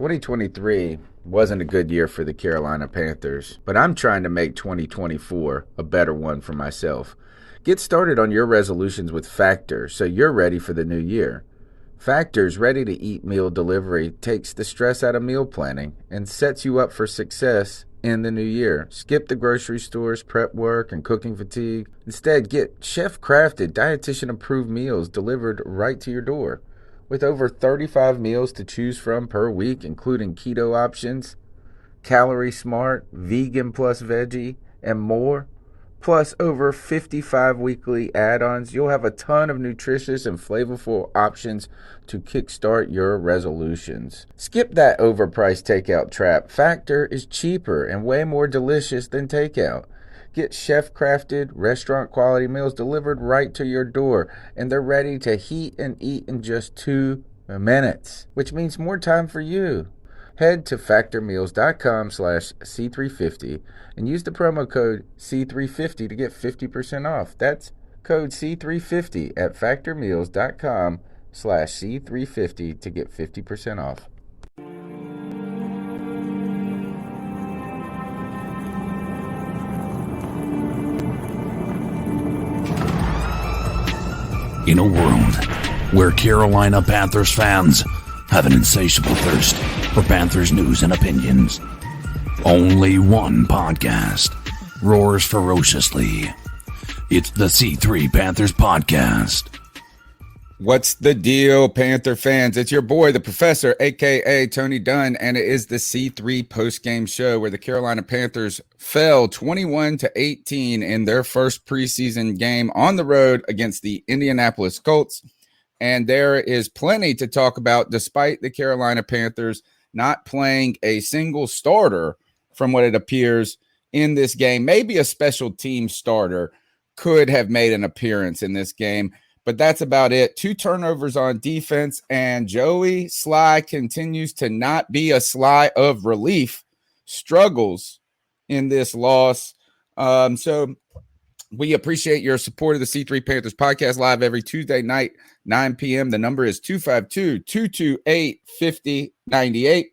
2023 wasn't a good year for the Carolina Panthers, but I'm trying to make 2024 a better one for myself. Get started on your resolutions with Factor so you're ready for the new year. Factor's ready-to-eat meal delivery takes the stress out of meal planning and sets you up for success in the new year. Skip the grocery stores, prep work, and cooking fatigue. Instead, get chef-crafted, dietitian-approved meals delivered right to your door. With over 35 meals to choose from per week, including keto options, calorie smart, vegan plus veggie, and more, plus over 55 weekly add-ons, you'll have a ton of nutritious and flavorful options to kickstart your resolutions. Skip that overpriced takeout trap. Factor is cheaper and way more delicious than takeout. Get chef-crafted, restaurant-quality meals delivered right to your door, and they're ready to heat and eat in just 2 minutes, which means more time for you. Head to factormeals.com/C350 and use the promo code C350 to get 50% off. That's code C350 at factormeals.com/C350 to get 50% off. In a world where Carolina Panthers fans have an insatiable thirst for Panthers news and opinions, only one podcast roars ferociously. It's the C3 Panthers Podcast. What's the deal, Panther fans? It's your boy, the Professor, a.k.a. Tony Dunn, and it is the C3 Post-Game Show where the Carolina Panthers fell 21-18 in their first preseason game on the road against the Indianapolis Colts. And there is plenty to talk about despite the Carolina Panthers not playing a single starter from what it appears in this game. Maybe a special team starter could have made an appearance in this game, but that's about it. 2 turnovers on defense, and Joey Sly continues to not be a Sly of relief. Struggles in this loss. So we appreciate your support of the C3 Panthers Podcast, live every Tuesday night, 9 p.m. The number is 252-228-5098,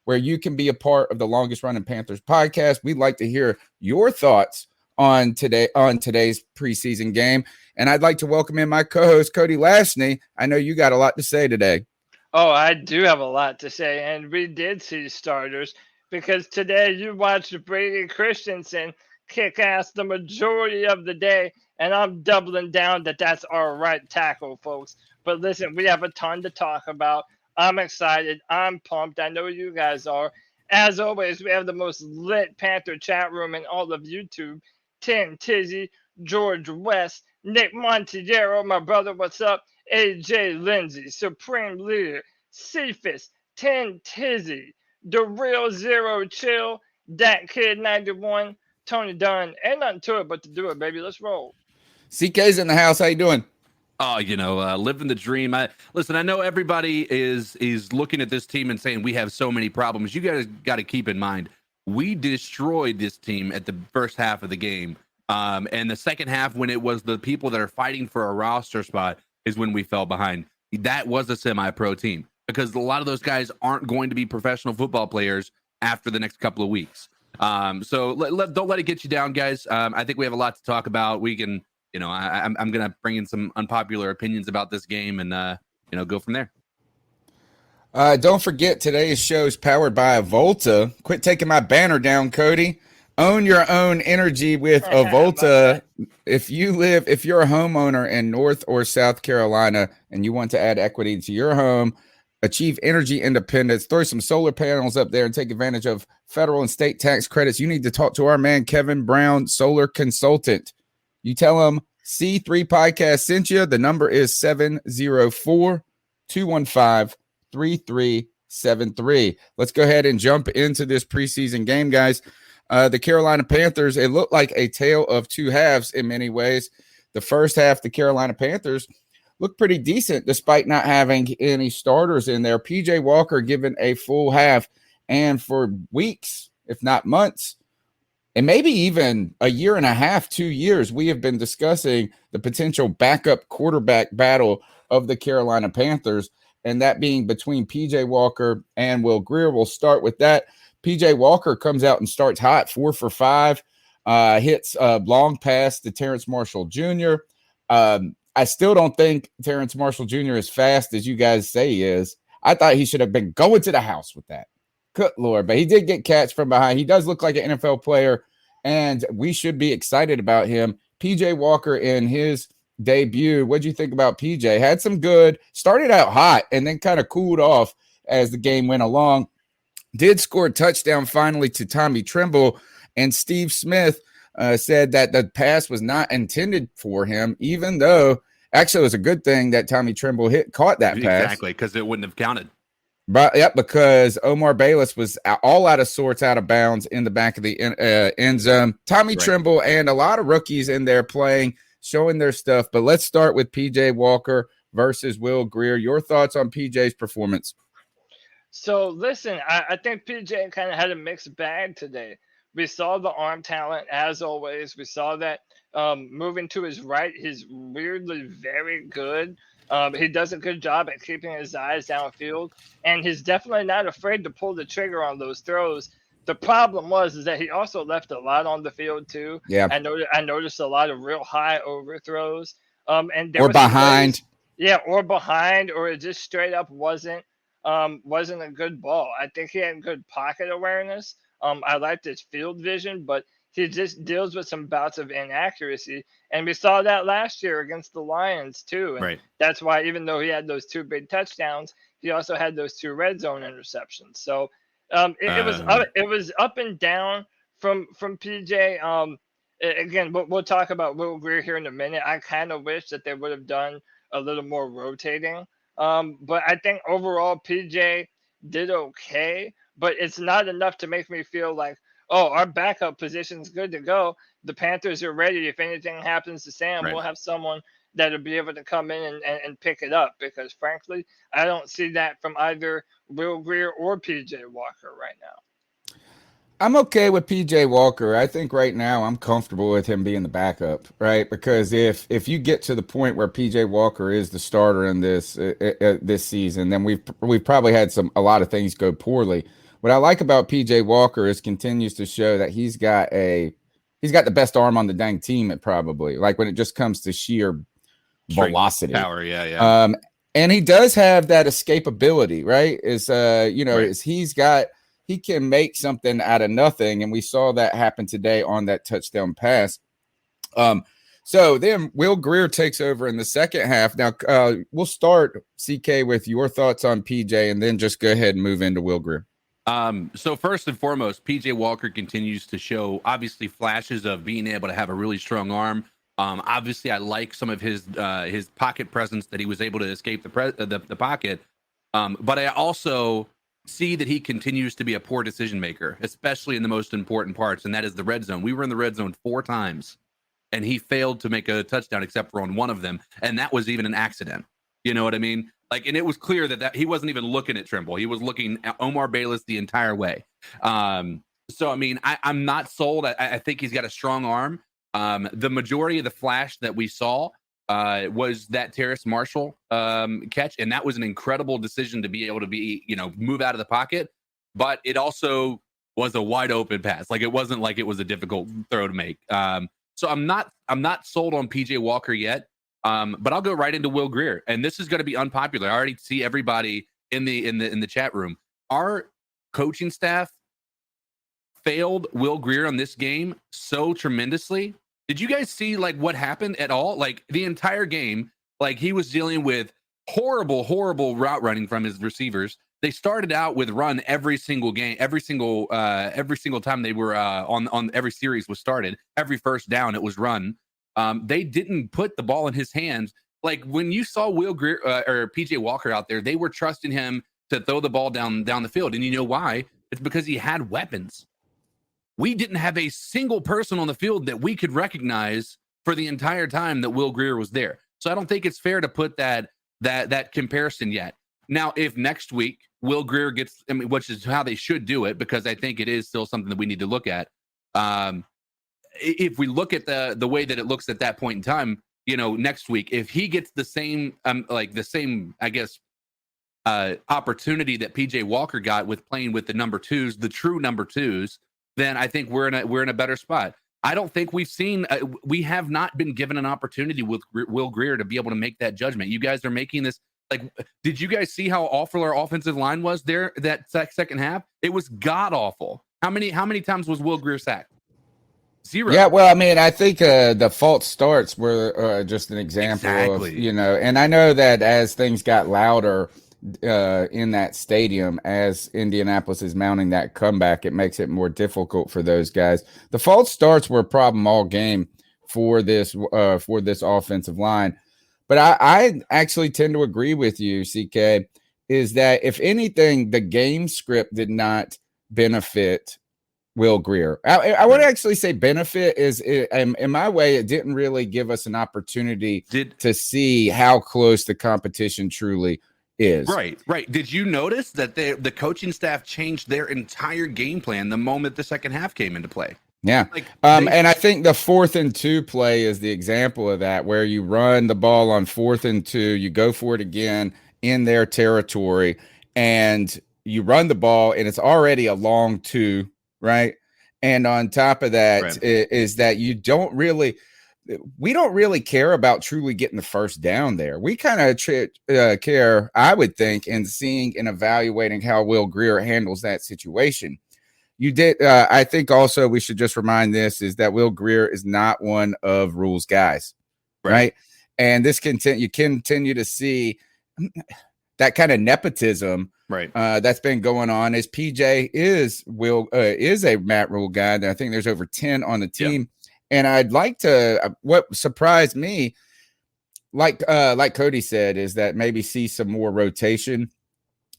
where you can be a part of the longest running Panthers podcast. We'd like to hear your thoughts on today's preseason game. And I'd like to welcome in my co-host, Cody Lashney. I know you got a lot to say today. Oh, I do have a lot to say, and we did see starters because today you watched Brady Christensen kick ass the majority of the day, and I'm doubling down that that's our right tackle, folks. But listen, we have a ton to talk about. I'm excited. I'm pumped. I know you guys are. As always, we have the most lit Panther chat room in all of YouTube. Tim Tizzy, George West, Nick Montiero, my brother, what's up? AJ Lindsay, Supreme Leader, Cephas, 10 Tizzy, The Real Zero Chill, Dat Kid 91, Tony Dunn. Ain't nothing to it but to do it, baby. Let's roll. CK's in the house. How you doing? Oh, living the dream. I know everybody is looking at this team and saying we have so many problems. You guys got to keep in mind, we destroyed this team at the first half of the game. And the second half, when it was the people that are fighting for a roster spot, is when we fell behind. That was a semi-pro team because a lot of those guys aren't going to be professional football players after the next couple of weeks. So don't let it get you down, guys. I think we have a lot to talk about. We can, I'm going to bring in some unpopular opinions about this game and, go from there. Don't forget, today's show is powered by Volta. Quit taking my banner down, Cody. Own your own energy with Volta. If you're a homeowner in North or South Carolina and you want to add equity to your home, achieve energy independence, throw some solar panels up there and take advantage of federal and state tax credits, you need to talk to our man, Kevin Brown, solar consultant. You tell him C3 Podcast sent you. The number is 704-215-3373. Let's go ahead and jump into this preseason game, guys. The Carolina Panthers, it looked like a tale of two halves in many ways. The first half, the Carolina Panthers looked pretty decent despite not having any starters in there. PJ Walker given a full half, and for weeks, if not months, and maybe even a year and a half, 2 years, we have been discussing the potential backup quarterback battle of the Carolina Panthers. and that being between PJ Walker and Will Grier. We'll start with that. PJ Walker comes out and starts hot, 4 for 5, hits a long pass to Terrence Marshall Jr. I still don't think Terrence Marshall Jr. is fast as you guys say he is. I thought he should have been going to the house with that. Good Lord. But he did get catch from behind. He does look like an NFL player, and we should be excited about him. PJ Walker in his debut. What'd you think about PJ? Had some good, started out hot, and then kind of cooled off as the game went along. Did score a touchdown finally to Tommy Tremble, and Steve Smith said that the pass was not intended for him, even though actually it was a good thing that Tommy Tremble caught that pass. Exactly, because it wouldn't have counted. But yeah, because Omar Bayless was all out of sorts, out of bounds in the back of the end zone. Tommy Tremble and a lot of rookies in there playing, showing their stuff. But let's start with PJ Walker versus Will Grier. Your thoughts on PJ's performance? So listen, I think PJ kind of had a mixed bag today. We saw the arm talent as always. We saw that moving to his right, he's weirdly very good. He does a good job at keeping his eyes downfield, and he's definitely not afraid to pull the trigger on those throws. The problem is that he also left a lot on the field too. Yeah, I noticed a lot of real high overthrows. And there or behind. Or behind, or it just straight up wasn't a good ball. I think he had good pocket awareness. I liked his field vision, but he just deals with some bouts of inaccuracy. And we saw that last year against the Lions too. And that's why, even though he had those 2 big touchdowns, he also had those 2 red zone interceptions. So it was up and down from PJ. Again, we'll talk about Will Grier here in a minute. I kind of wish that they would have done a little more rotating. But I think overall PJ did okay, but it's not enough to make me feel like, oh, our backup position's good to go. The Panthers are ready. If anything happens to Sam, we'll have someone that'll be able to come in and pick it up, because frankly, I don't see that from either Will Grier or PJ Walker right now. I'm okay with PJ Walker. I think right now I'm comfortable with him being the backup, right? Because if you get to the point where PJ Walker is the starter in this season, then we've probably had a lot of things go poorly. What I like about PJ Walker is continues to show that he's got the best arm on the dang team. It probably, like, when it just comes to sheer velocity, power, yeah. And he does have that escapability, right? He can make something out of nothing, and we saw that happen today on that touchdown pass. So then Will Grier takes over in the second half. Now we'll start, CK, with your thoughts on PJ, and then just go ahead and move into Will Grier. So first and foremost, PJ Walker continues to show obviously flashes of being able to have a really strong arm. Obviously, I like some of his pocket presence, that he was able to escape the pocket. But I also see that he continues to be a poor decision maker, especially in the most important parts, and that is the red zone. We were in the red zone 4 times, and he failed to make a touchdown except for on one of them, and that was even an accident. You know what I mean? Like, and it was clear that he wasn't even looking at Trimble. He was looking at Omar Bayless the entire way. So, I mean, I'm not sold. I think he's got a strong arm. The majority of the flash that we saw was that Terrace Marshall catch, and that was an incredible decision to be able to move out of the pocket. But it also was a wide open pass. Like, it wasn't like it was a difficult throw to make. So I'm not sold on PJ Walker yet. But I'll go right into Will Grier, and this is going to be unpopular. I already see everybody in the chat room. Our coaching staff failed Will Grier on this game so tremendously. Did you guys see what happened at all? Like, the entire game, he was dealing with horrible route running from his receivers. They started out with run every single game, every single time they were on every series was started. Every first down it was run. They didn't put the ball in his hands. Like, when you saw Will Grier or PJ Walker out there, they were trusting him to throw the ball down the field. And you know why? It's because he had weapons. We didn't have a single person on the field that we could recognize for the entire time that Will Grier was there. So I don't think it's fair to put that comparison yet. Now, if next week Will Grier gets, which is how they should do it, because I think it is still something that we need to look at. If we look at the way that it looks at that point in time, next week, if he gets the same, I guess, opportunity that PJ Walker got with playing with the number twos, the true number twos, then I think we're in a better spot. I don't think we have not been given an opportunity with Will Grier to be able to make that judgment. You guys are making this. Like, did you guys see how awful our offensive line was there that second half? It was god awful. How many times was Will Grier sacked? 0. Yeah, well, I mean, I think the false starts were just an example of, and I know that as things got louder in that stadium, as Indianapolis is mounting that comeback, it makes it more difficult for those guys. The false starts were a problem all game for this offensive line. But I actually tend to agree with you, CK, is that if anything, the game script did not benefit Will Grier. I would actually say benefit is, in my way, it didn't really give us an opportunity to see how close the competition truly is. Right. Did you notice that the coaching staff changed their entire game plan the moment the second half came into play? Yeah. And I think the 4th and 2 play is the example of that, where you run the ball on 4th and 2, you go for it again in their territory, and you run the ball, and it's already a long 2, right? And on top of that is that we don't really care about truly getting the first down there. We kind of care, I would think, in seeing and evaluating how Will Grier handles that situation. You did. I think also we should just remind this is that Will Grier is not one of Rule's guys, right? And you continue to see that kind of nepotism, that's been going on. As PJ is a Matt Rule guy, and I think there's over 10 on the team. Yeah. And I'd like to. What surprised me, like Cody said, is that maybe see some more rotation.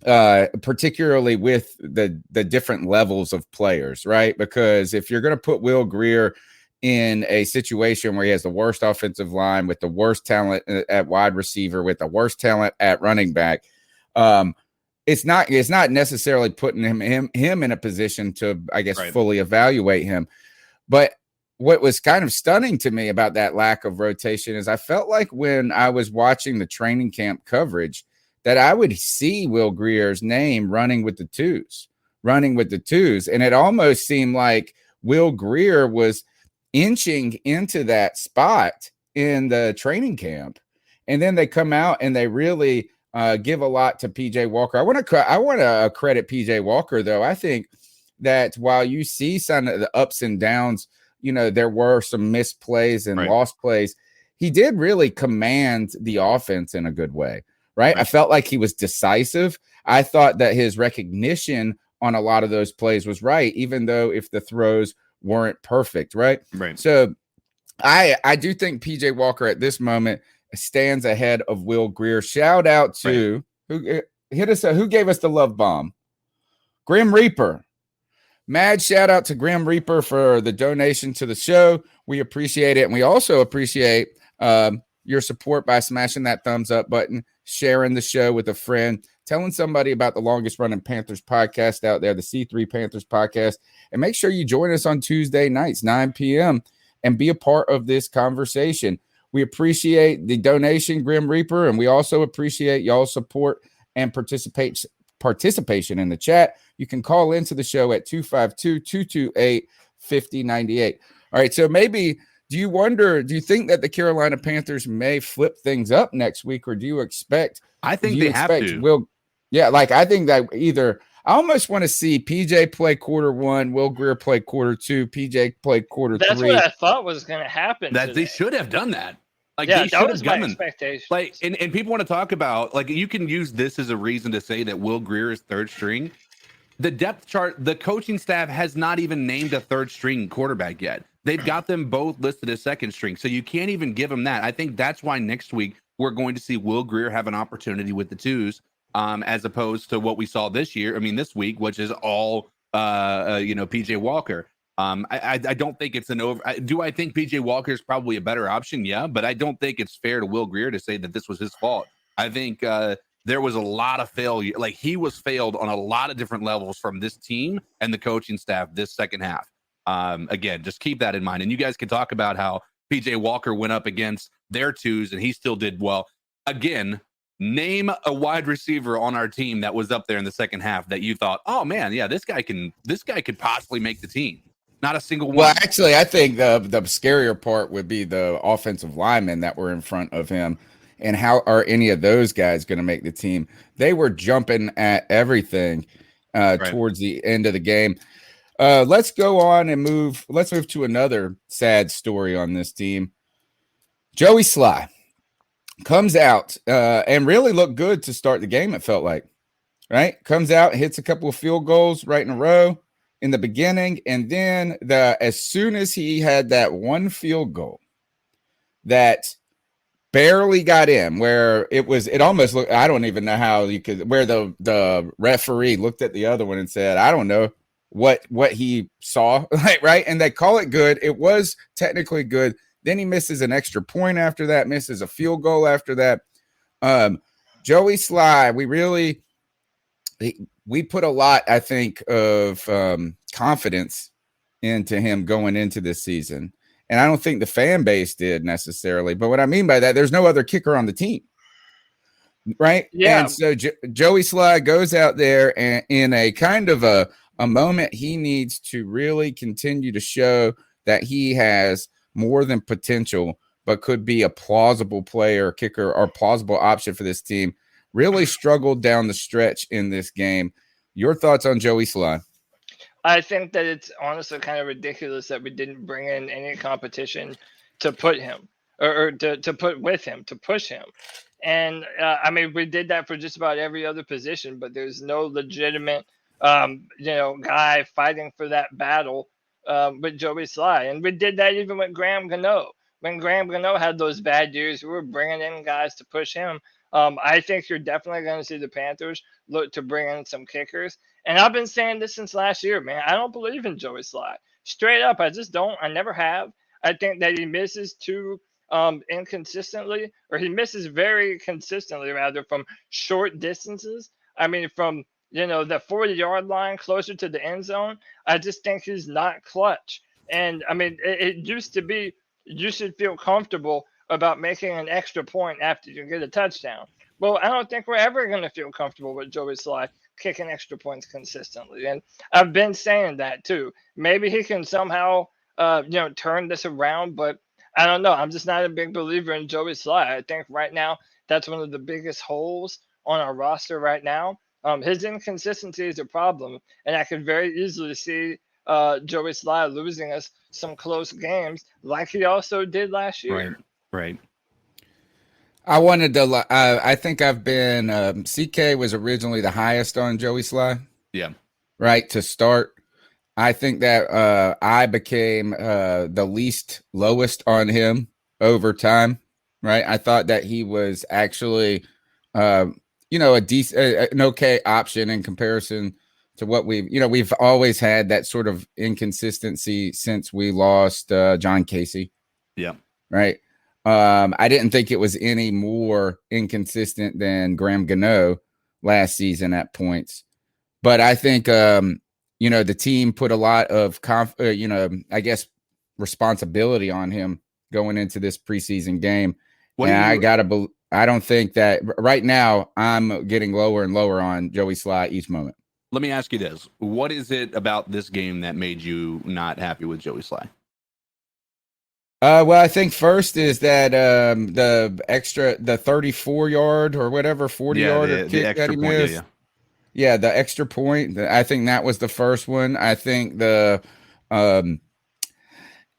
Particularly with the different levels of players, right? Because if you're going to put Will Grier in a situation where he has the worst offensive line, with the worst talent at wide receiver, with the worst talent at running back, it's not necessarily putting him in a position to, I guess, fully evaluate him. But what was kind of stunning to me about that lack of rotation is I felt like when I was watching the training camp coverage, that I would see Will Grier's name running with the twos. And it almost seemed like Will Grier was inching into that spot in the training camp. And then they come out and they really give a lot to PJ Walker. I want to credit PJ Walker, though. I think that while you see some of the ups and downs, there were some missed plays and lost plays, he did really command the offense in a good way. Right. I felt like he was decisive. I thought that his recognition on a lot of those plays was right, even though if the throws weren't perfect. Right. So I do think PJ Walker at this moment stands ahead of Will Grier. Shout out to who gave us the love bomb? Grim Reaper. Mad shout out to Grim Reaper for the donation to the show. We appreciate it. And we also appreciate your support by smashing that thumbs up button, sharing the show with a friend, telling somebody about the longest running Panthers podcast out there, the C3 Panthers podcast. And make sure you join us on Tuesday nights, 9 p.m., and be a part of this conversation. We appreciate the donation, Grim Reaper, and we also appreciate y'all's support and participation in the chat. You can call into the show at 252-228-5098. All right, so maybe do you think that the Carolina Panthers may flip things up next week, or do you expect? I think they have to. I think that I almost want to see PJ play quarter 1, Will Grier play quarter 2, PJ play quarter 3. That's what I thought was going to happen. That they should have done that. They should have done my expectation. And people want to talk about, you can use this as a reason to say that Will Grier is third string. The depth chart, the coaching staff has not even named a third string quarterback yet. They've got them both listed as second string, so you can't even give them that. I think that's why next week we're going to see Will Grier have an opportunity with the twos, as opposed to what we saw this week, which is all PJ Walker. I don't think it's an over. Do I think PJ Walker is probably a better option? Yeah, but I don't think it's fair to Will Grier to say that this was his fault. I think there was a lot of failure. He was failed on a lot of different levels from this team and the coaching staff this second half. Again, just keep that in mind. And you guys can talk about how PJ Walker went up against their twos and he still did well. Again, Name a wide receiver on our team that was up there in the second half that you thought, oh man, yeah, this guy could possibly make the team. Not a single one. Well, actually, I think the scarier part would be the offensive linemen that were in front of him, and how are any of those guys going to make the team? They were jumping at everything towards the end of the game. Let's go on and move. Let's move to another sad story on this team. Joey Sly comes out and really looked good to start the game, it felt like, right? Comes out, hits a couple of field goals right in a row in the beginning, and then as soon as he had that one field goal that barely got in, where it almost looked, I don't even know how you could, where the referee looked at the other one and said, I don't know what he saw, right? And they call it good. It was technically good. Then he misses an extra point after that, misses a field goal after that. Joey Sly, we put a lot, I think, of confidence into him going into this season. And I don't think the fan base did necessarily. But what I mean by that, there's no other kicker on the team, right? Yeah. And so Joey Sly goes out there and in a kind of a moment he needs to really continue to show that he has more than potential, but could be a plausible player, kicker, or plausible option for this team. Really struggled down the stretch in this game. Your thoughts on Joey Sly? I think that it's honestly kind of ridiculous that we didn't bring in any competition to put him or to put with him, to push him. And I mean, we did that for just about every other position, but there's no legitimate, guy fighting for that battle with Joey Sly. And we did that even with Graham Gano. When Graham Gano had those bad years, we were bringing in guys to push him. I think you're definitely going to see the Panthers look to bring in some kickers. And I've been saying this since last year, man. I don't believe in Joey Sly. Straight up, I just don't. I never have. I think that he misses too inconsistently, or he misses very consistently, rather, from short distances. I mean, from the 40-yard line closer to the end zone, I just think he's not clutch. And I mean, it used to be you should feel comfortable about making an extra point after you get a touchdown. Well, I don't think we're ever going to feel comfortable with Joey Sly kicking extra points consistently. And I've been saying that too. Maybe he can somehow, turn this around, but I don't know. I'm just not a big believer in Joey Sly. I think right now that's one of the biggest holes on our roster right now. His inconsistency is a problem, and I could very easily see Joey Sly losing us some close games like he also did last year. Right. I wanted to. I think I've been. CK was originally the highest on Joey Sly. Yeah. Right to start. I think that I became the least lowest on him over time. Right. I thought that he was actually, a decent, an okay option in comparison to what we've always had that sort of inconsistency since we lost John Casey. Yeah. Right. I didn't think it was any more inconsistent than Graham Gano last season at points, but I think the team put a lot of responsibility on him going into this preseason game. I don't think that right now I'm getting lower and lower on Joey Sly each moment. Let me ask you this: what is it about this game that made you not happy with Joey Sly? Well, I think first is that the 34-yard or whatever 40-yard kick that he missed. Yeah, the extra point. I think that was the first one. I think the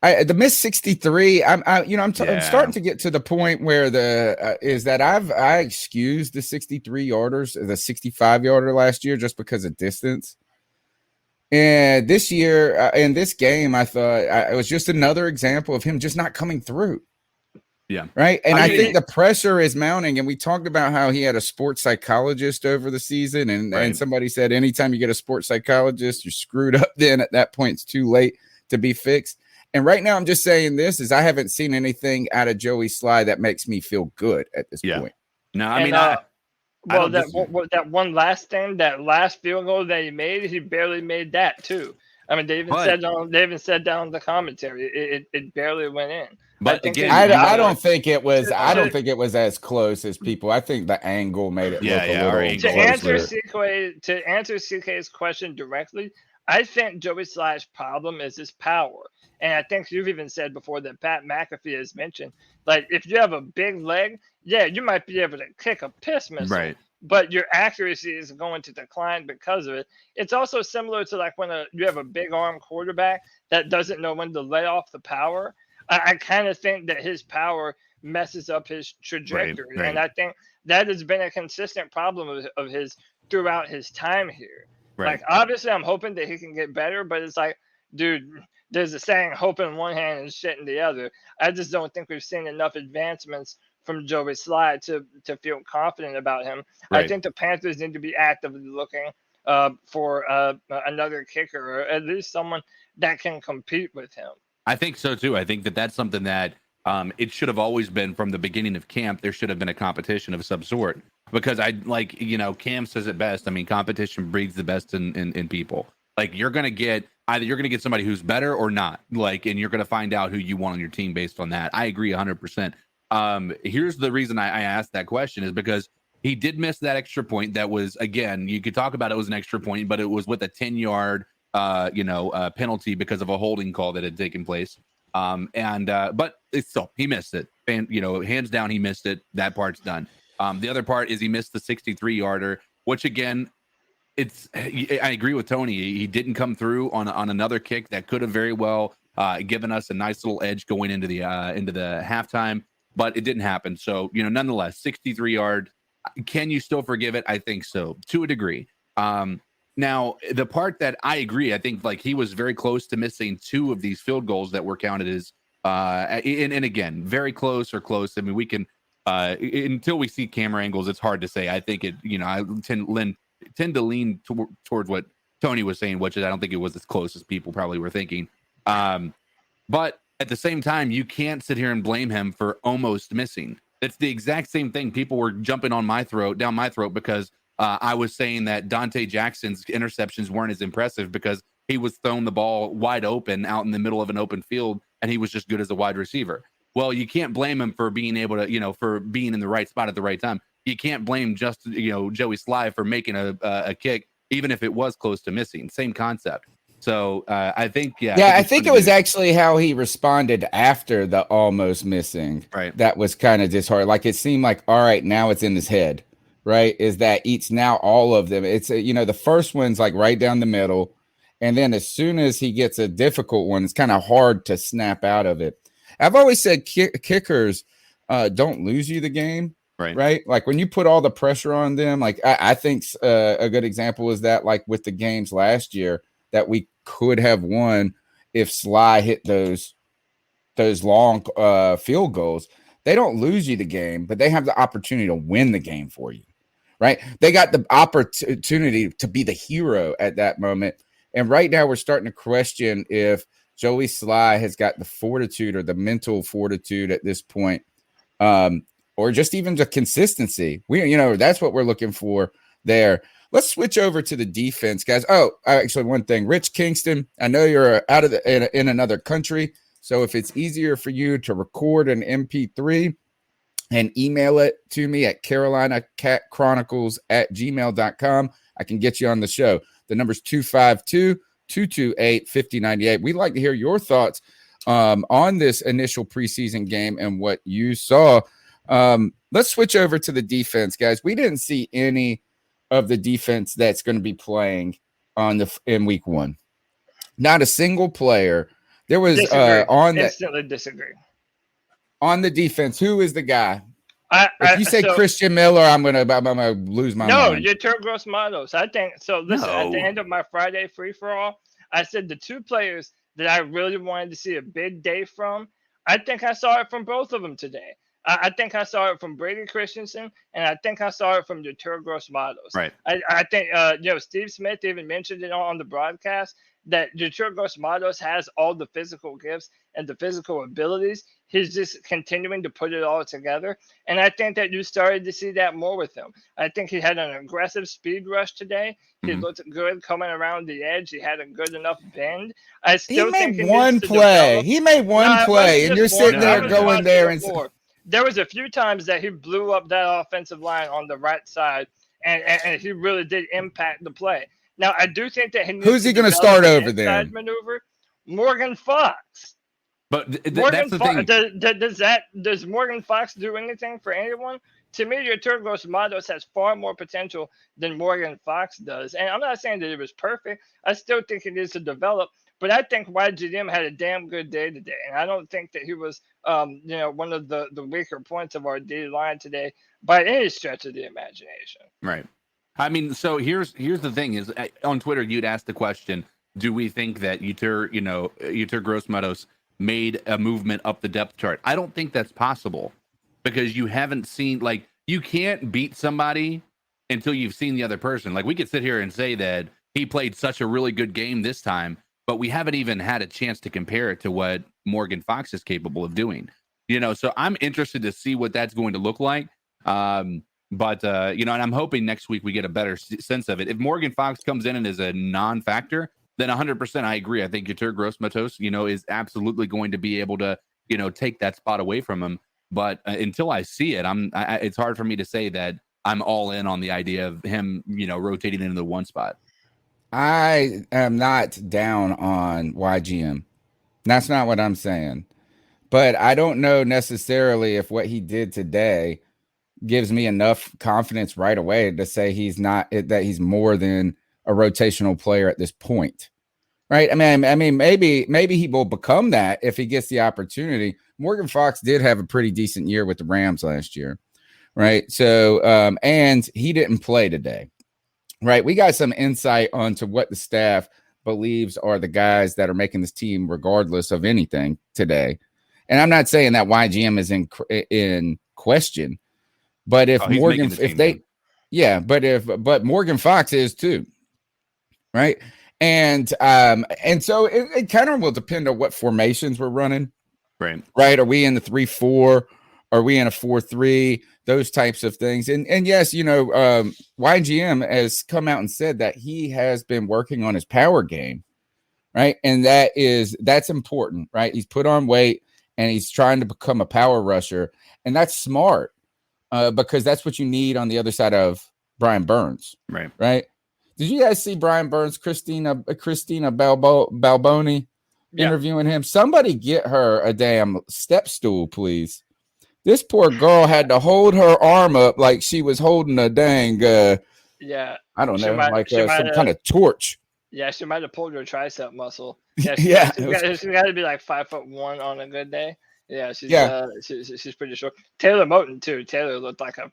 miss 63. I'm starting to get to the point where I excused the 63-yarders, the 65-yarder last year just because of distance. And this year, in this game, I thought it was just another example of him just not coming through. Yeah. Right. And I think the pressure is mounting. And we talked about how he had a sports psychologist over the season. And somebody said, anytime you get a sports psychologist, you're screwed up. Then at that point, it's too late to be fixed. And right now, I'm just saying I haven't seen anything out of Joey Sly that makes me feel good at this point. No, I mean, that one last thing, that last field goal that he made, he barely made that too. I mean, they even said down the commentary, it barely went in. But again, I don't think it was. to- I don't think it was as close as people. I think the angle made it look a our little angle to was closer. answer CK's question directly, I think Joey Sly's problem is his power. And I think you've even said before that Pat McAfee has mentioned, like, if you have a big leg, yeah, you might be able to kick a piss missile, right. but your accuracy is going to decline because of it. It's also similar to like when you have a big arm quarterback that doesn't know when to lay off the power. I kind of think that his power messes up his trajectory. Right. And I think that has been a consistent problem of his throughout his time here. Right. Like, obviously, I'm hoping that he can get better, but it's like, dude, there's a saying, hope in one hand and shit in the other. I just don't think we've seen enough advancements from Joey Sly to feel confident about him. Right. I think the Panthers need to be actively looking for another kicker, or at least someone that can compete with him. I think so too. I think that that's something that it should have always been from the beginning of camp. There should have been a competition of some sort, because Cam says it best. I mean, competition breeds the best in people. Like, you're going to get somebody who's better or not, like, and you're going to find out who you want on your team based on that. I agree 100%. Here's the reason I asked that question, is because he did miss that extra point. That was, again, you could talk about it was an extra point, but it was with a 10-yard penalty because of a holding call that had taken place. But it's still, he missed it. And, hands down, he missed it. That part's done. The other part is he missed the 63-yarder, which, again, I agree with Tony. He didn't come through on another kick that could have very well given us a nice little edge going into the halftime, but it didn't happen. So, nonetheless, 63-yard. Can you still forgive it? I think so, to a degree. Now, the part that I agree, I think, like, he was very close to missing 2 of these field goals that were counted as, and again, very close or close. I mean, we can, until we see camera angles, it's hard to say. I think I tend to lean towards what Tony was saying, which is I don't think it was as close as people probably were thinking. But at the same time, you can't sit here and blame him for almost missing. It's the exact same thing. People were jumping down my throat because I was saying that Dante Jackson's interceptions weren't as impressive because he was throwing the ball wide open out in the middle of an open field, and he was just good as a wide receiver. Well, you can't blame him for being able to, for being in the right spot at the right time. You can't blame Joey Sly for making a kick, even if it was close to missing. Same concept. So I think, I think it was actually how he responded after the almost missing. Right. That was kind of disheartening. Like, it seemed like, all right, now it's in his head. Right. Is that eats now all of them. It's, the first one's like right down the middle. And then as soon as he gets a difficult one, it's kind of hard to snap out of it. I've always said kickers don't lose you the game. Right. Like, when you put all the pressure on them, like, I think a good example is that, like, with the games last year that we could have won if Sly hit those long field goals. They don't lose you the game, but they have the opportunity to win the game for you. Right. They got the opportunity to be the hero at that moment. And right now we're starting to question if Joey Sly has got the fortitude or the mental fortitude at this point, or just even the consistency. That's what we're looking for there. Let's switch over to the defense, guys. Oh, actually, one thing, Rich Kingston, I know you're out of in another country. So if it's easier for you to record an MP3 and email it to me at carolinachronicles@gmail.com, I can get you on the show. The number's 252-228-5098. We'd like to hear your thoughts on this initial preseason game and what you saw. Let's switch over to the defense, guys. We didn't see any of the defense that's going to be playing in week 1. Not a single player. There was instantly disagree. On the defense, who is the guy? If you say Christian Miller, I'm gonna lose my mind. No, you're Turgos Matos. I think so. Listen, at the end of my Friday free for all, I said the 2 players that I really wanted to see a big day from. I think I saw it from both of them today. I think I saw it from Brady Christensen, and I think I saw it from Yetur Gross-Matos. Right. I think Steve Smith even mentioned it on the broadcast that Yetur Gross-Matos has all the physical gifts and the physical abilities. He's just continuing to put it all together. And I think that you started to see that more with him. I think he had an aggressive speed rush today. He looked good coming around the edge. He had a good enough bend. I still think he made one play. He made one play, and you're sitting there going there and there was a few times that he blew up that offensive line on the right side, and he really did impact the play. Now, I do think that who's he going to start over there? Maneuver, Morgan Fox. But that's the thing. Does Morgan Fox do anything for anyone? To me, Yetur Gross-Matos has far more potential than Morgan Fox does. And I'm not saying that it was perfect. I still think it needs to develop. But I think YGM had a damn good day today. And I don't think that he was, one of the weaker points of our D line today by any stretch of the imagination. Right. I mean, so here's the thing is on Twitter, you'd ask the question, do we think that Yetur Gross-Matos made a movement up the depth chart? I don't think that's possible because you haven't seen, like, you can't beat somebody until you've seen the other person. Like, we could sit here and say that he played such a really good game this time, but we haven't even had a chance to compare it to what Morgan Fox is capable of doing. So I'm interested to see what that's going to look like. And I'm hoping next week we get a better sense of it. If Morgan Fox comes in and is a non-factor, then 100% I agree. I think Yetur Gross-Matos, is absolutely going to be able to, take that spot away from him. But until I see it, it's hard for me to say that I'm all in on the idea of him, rotating into the one spot. I am not down on YGM. That's not what I'm saying. But I don't know necessarily if what he did today gives me enough confidence right away to say that he's more than a rotational player at this point. Right. I mean, maybe he will become that if he gets the opportunity. Morgan Fox did have a pretty decent year with the Rams last year. Right. So, and he didn't play today. Right. We got some insight onto what the staff believes are the guys that are making this team regardless of anything today. And I'm not saying that YGM is in question, but if Morgan Fox is too. Right. And so it kind of will depend on what formations we're running. Right. Are we in the 3-4? Are we in a 4-3? Those types of things. And yes, YGM has come out and said that he has been working on his power game. Right. And that's important. Right. He's put on weight and he's trying to become a power rusher. And that's smart because that's what you need on the other side of Brian Burns. Right. Did you guys see Brian Burns, Christina Balboni interviewing him? Somebody get her a damn step stool, please. This poor girl had to hold her arm up like she was holding a dang, I don't know, some kind of torch. Yeah, she might have pulled her tricep muscle. Yeah, she's got to be like 5'1" on a good day. Yeah, she's pretty short. Taylor Moton too. Taylor looked like a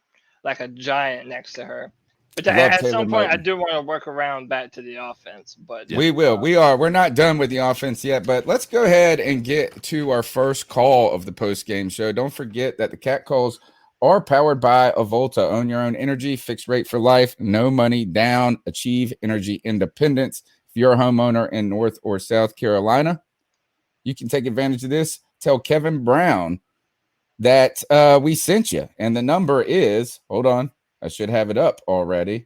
giant next to her. But at some point, I do want to work around back to the offense. But we will. We're not done with the offense yet. But let's go ahead and get to our first call of the post-game show. Don't forget that the cat calls are powered by Avolta. Own your own energy, fixed rate for life, no money down, achieve energy independence. If you're a homeowner in North or South Carolina, you can take advantage of this. Tell Kevin Brown that we sent you. And the number is, hold on, I should have it up already.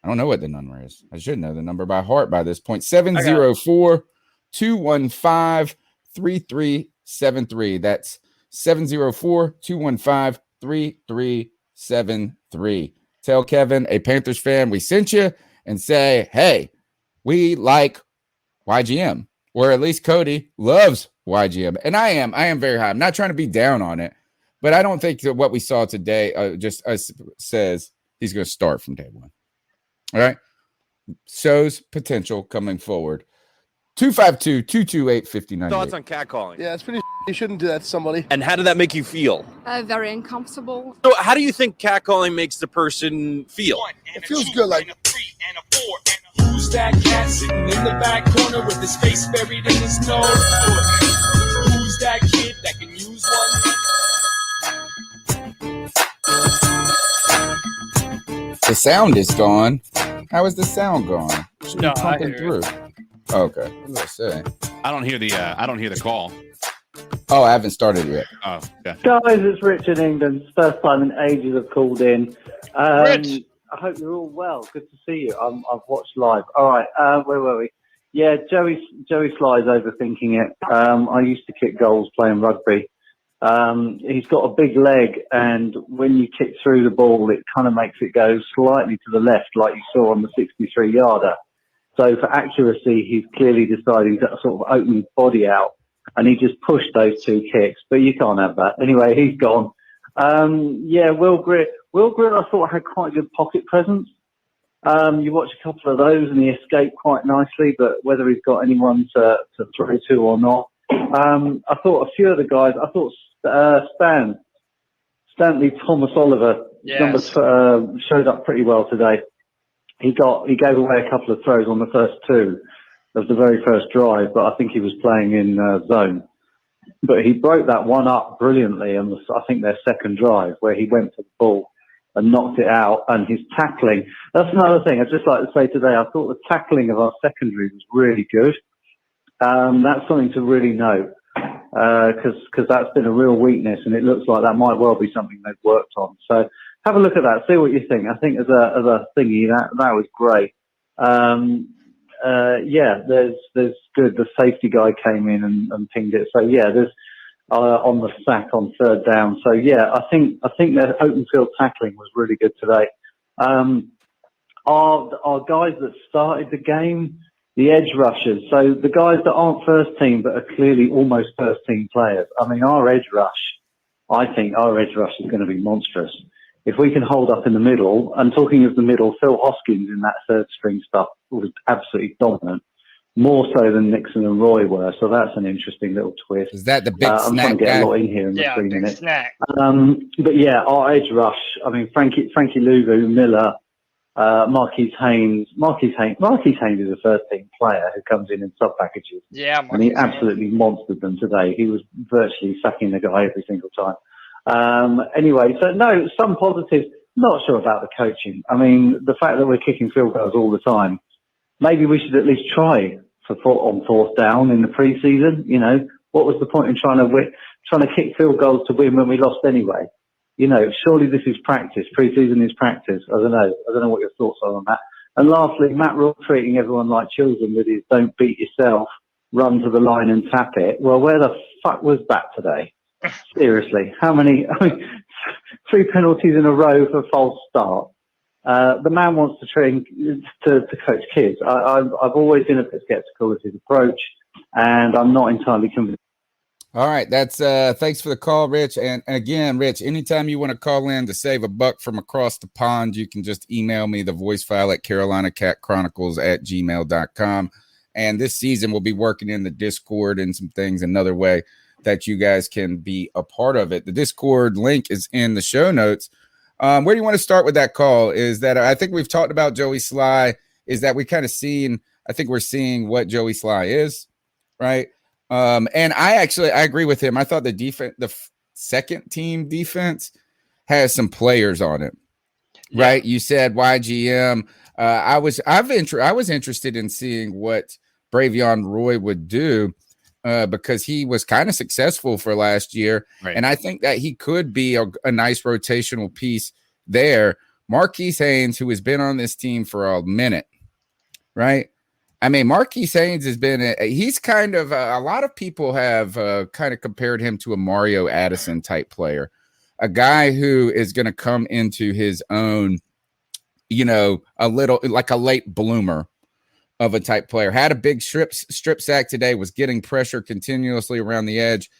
I don't know what the number is. I should know the number by heart by this point. 704-215-3373. That's 704-215-3373. Tell Kevin, a Panthers fan, we sent you, and say, hey, we like YGM, or at least Cody loves YGM. And I am very high. I'm not trying to be down on it, but I don't think that what we saw today says he's going to start from day one. All right. Shows potential coming forward. 252-228-5098. Thoughts on catcalling? Yeah, it's pretty. You shouldn't do that to somebody. And how did that make you feel? Very uncomfortable. So how do you think catcalling makes the person feel? It feels good, like. Who's that cat sitting in the back corner with his face buried in his nose? Who's that kid that can use one? The sound is gone. How is the sound gone? Should be No, I pumping hear through. Okay. What did I say? I don't hear the call. Oh, I haven't started yet. Oh, yeah. Guys, it's Rich in England. First time in ages I've called in. Rich. I hope you're all well. Good to see you. I've watched live. All right, where were we? Yeah, Joey Sly's overthinking it. I used to kick goals playing rugby. He's got a big leg, and when you kick through the ball, it kind of makes it go slightly to the left, like you saw on the 63-yarder. So for accuracy, he's clearly deciding to sort of open his body out, and he just pushed those two kicks. But you can't have that. Anyway, he's gone. Will Grier I thought had quite a good pocket presence. You watch a couple of those and he escaped quite nicely, but whether he's got anyone to throw to or not. I thought a few of the guys, Stanley Thomas Oliver, Yes. showed up pretty well today. He gave away a couple of throws on the first two of the very first drive, but I think he was playing in zone. But he broke that one up brilliantly on I think their second drive, where he went for the ball and knocked it out, and his tackling. That's another thing I'd just like to say today. I thought the tackling of our secondary was really good. That's something to really note, because that's been a real weakness, and it looks like that might well be something they've worked on. So have a look at that, see what you think. I think as a thingy, that was great. There's good. The safety guy came in and pinged it. So yeah, there's on the sack on third down. So yeah, I think their open field tackling was really good today. Our guys that started the game, the edge rushers. So the guys that aren't first team but are clearly almost first team players. I mean, I think our edge rush is going to be monstrous. If we can hold up in the middle, and talking of the middle, Phil Hoskins in that third string stuff was absolutely dominant, more so than Nixon and Roy were. So that's an interesting little twist. Is that the big I'm trying snack to get guy? a lot in here in the 3 big minutes. snack. But yeah, our edge rush. I mean, Frankie Luvu, Miller, Marquise Haynes. Marquise Haynes is a first team player who comes in sub packages. Yeah, and he absolutely monstered them today. He was virtually sacking the guy every single time. Anyway, so no, some positives. Not sure about the coaching. I mean, the fact that we're kicking field goals all the time, maybe we should at least try on fourth down in the preseason. You know, what was the point in trying to kick field goals to win when we lost anyway? You know, surely this is practice. Preseason is practice. I don't know what your thoughts are on that. And lastly, Matt Rule treating everyone like children with his "don't beat yourself, run to the line and tap it." Well, where the fuck was that today? Seriously, how many? I mean, 3 penalties in a row for a false start. The man wants to train to coach kids. I've always been a bit skeptical of his approach, and I'm not entirely convinced. All right, that's thanks for the call, Rich. And again, Rich, anytime you want to call in to save a buck from across the pond, you can just email me the voice file at carolinacatchronicles@gmail.com. And this season we'll be working in the Discord and some things another way that you guys can be a part of it. The Discord link is in the show notes. Where do you want to start with that call? Is that I think we've talked about Joey Sly, is that we kind of we're seeing what Joey Sly is, right? And I agree with him. I thought the second team defense has some players on it, right? You said YGM. I was interested in seeing what Bravion Roy would do because he was kind of successful for last year, right. And I think that he could be a nice rotational piece there. Marquise Haynes, who has been on this team for a minute, right? I mean, Marquise Haynes has been he's kind of a lot of people have kind of compared him to a Mario Addison type player, a guy who is going to come into his own, you know, a little like a late bloomer of a type player. Had a big strip sack today, was getting pressure continuously around the edge.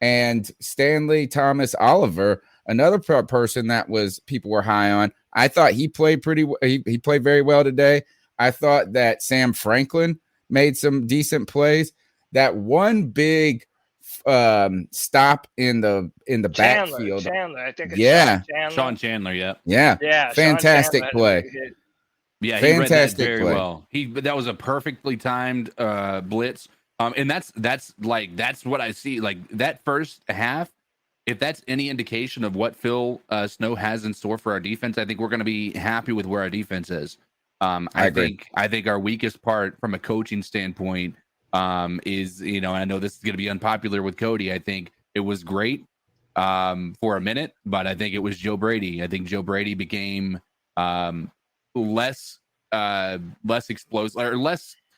And Stanley Thomas Oliver, another person that people were high on. I thought he played he played very well today. I thought that Sam Franklin made some decent plays. That one big stop in the backfield. Chandler, I think it's Sean Chandler, yeah. Fantastic play. Yeah, fantastic he read that very play. well. That was a perfectly timed blitz. And that's what I see. Like that first half, if that's any indication of what Phil Snow has in store for our defense, I think we're going to be happy with where our defense is. I agree. think our weakest part from a coaching standpoint is, and I know this is going to be unpopular with Cody. I think it was great for a minute, but I think it was Joe Brady. I think Joe Brady became less explosive, or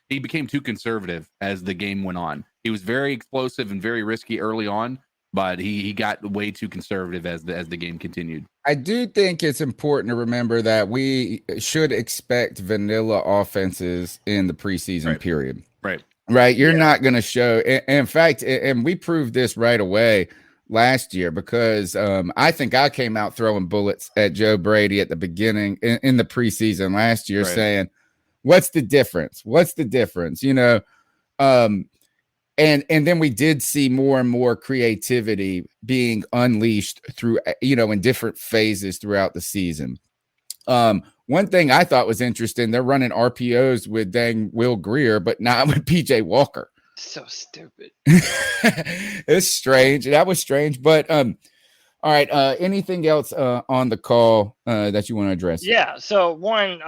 he became too conservative as the game went on. He was very explosive and very risky early on, but he got way too conservative as the game continued. I do think it's important to remember that we should expect vanilla offenses in the preseason period. Right. You're not going to show. In fact, and we proved this right away last year, because I think I came out throwing bullets at Joe Brady at the beginning in the preseason last year, saying, what's the difference? What's the difference? And then we did see more and more creativity being unleashed through, in different phases throughout the season. One thing I thought was interesting, they're running RPOs with dang Will Greer, but not with PJ Walker. So stupid. It's strange. That was strange. But all right. Anything else on the call that you want to address? Yeah. So one,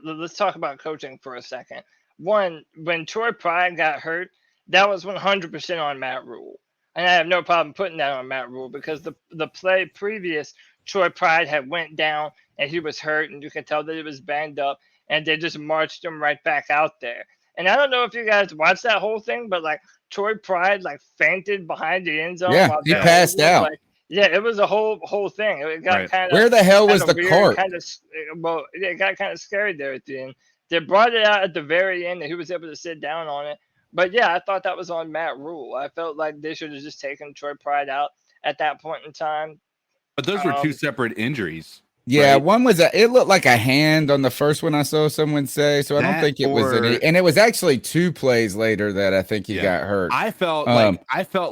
let's talk about coaching for a second. One, when Troy Pride got hurt, that was 100% on Matt Rule. And I have no problem putting that on Matt Rule, because the play previous, Troy Pride had went down and he was hurt, and you can tell that he was banged up, and they just marched him right back out there. And I don't know if you guys watched that whole thing, but Troy Pride fainted behind the end zone. Yeah, he passed out. It was a whole thing. It got kind of, where the hell was the cart? It got kind of scary there at the end. They brought it out at the very end, and he was able to sit down on it. But yeah, I thought that was on Matt Rule. I felt like they should have just taken Troy Pride out at that point in time. But those were two separate injuries. Yeah, one was it looked like a hand on the first one, I saw someone say. So I don't think it was any, and it was actually 2 plays later that I think he got hurt. I felt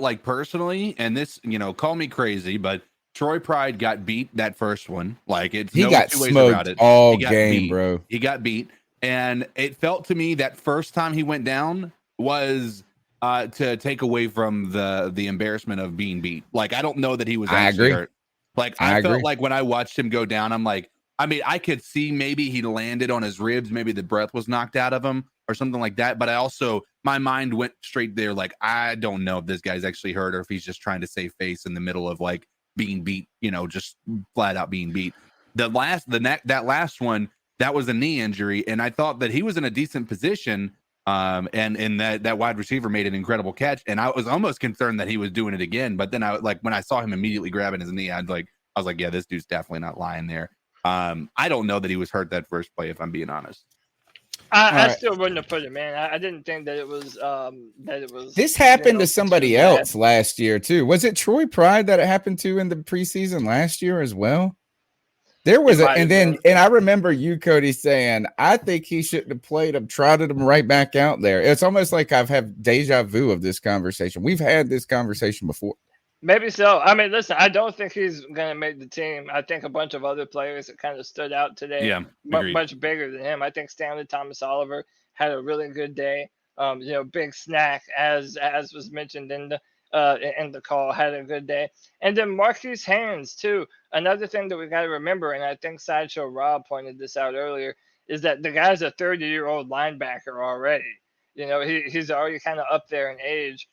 like personally, and this, call me crazy, but Troy Pride got beat that first one. He got smoked all game, bro. He got beat, and it felt to me that first time he went down was to take away from the embarrassment of being beat. I don't know that he was actually hurt. I felt like when I watched him go down, I'm like, I could see maybe he landed on his ribs, maybe the breath was knocked out of him or something like that. But my mind went straight there. I don't know if this guy's actually hurt or if he's just trying to save face in the middle of being beat, just flat out being beat. That last one, that was a knee injury. And I thought that he was in a decent position. And that wide receiver made an incredible catch, and I was almost concerned that he was doing it again. But then when I saw him immediately grabbing his knee, I was like, yeah, this dude's definitely not lying there. I don't know that he was hurt that first play, if I'm being honest. I still wouldn't have put him in. I didn't think that it was This happened to somebody else last year too. Was it Troy Pride that it happened to in the preseason last year as well? There was and I remember you, Cody, saying, I think he shouldn't have played him, trotted him right back out there. It's almost like I've had deja vu of this conversation. We've had this conversation before. Maybe so. Listen, I don't think he's going to make the team. I think a bunch of other players that kind of stood out today, much bigger than him. I think Stanley Thomas Oliver had a really good day. Big snack, as was mentioned in the call, had a good day. And then Marquise Haynes too. Another thing that we got to remember, and I think Sideshow Rob pointed this out earlier, is that the guy's a 30-year-old linebacker already. He's already kind of up there in age.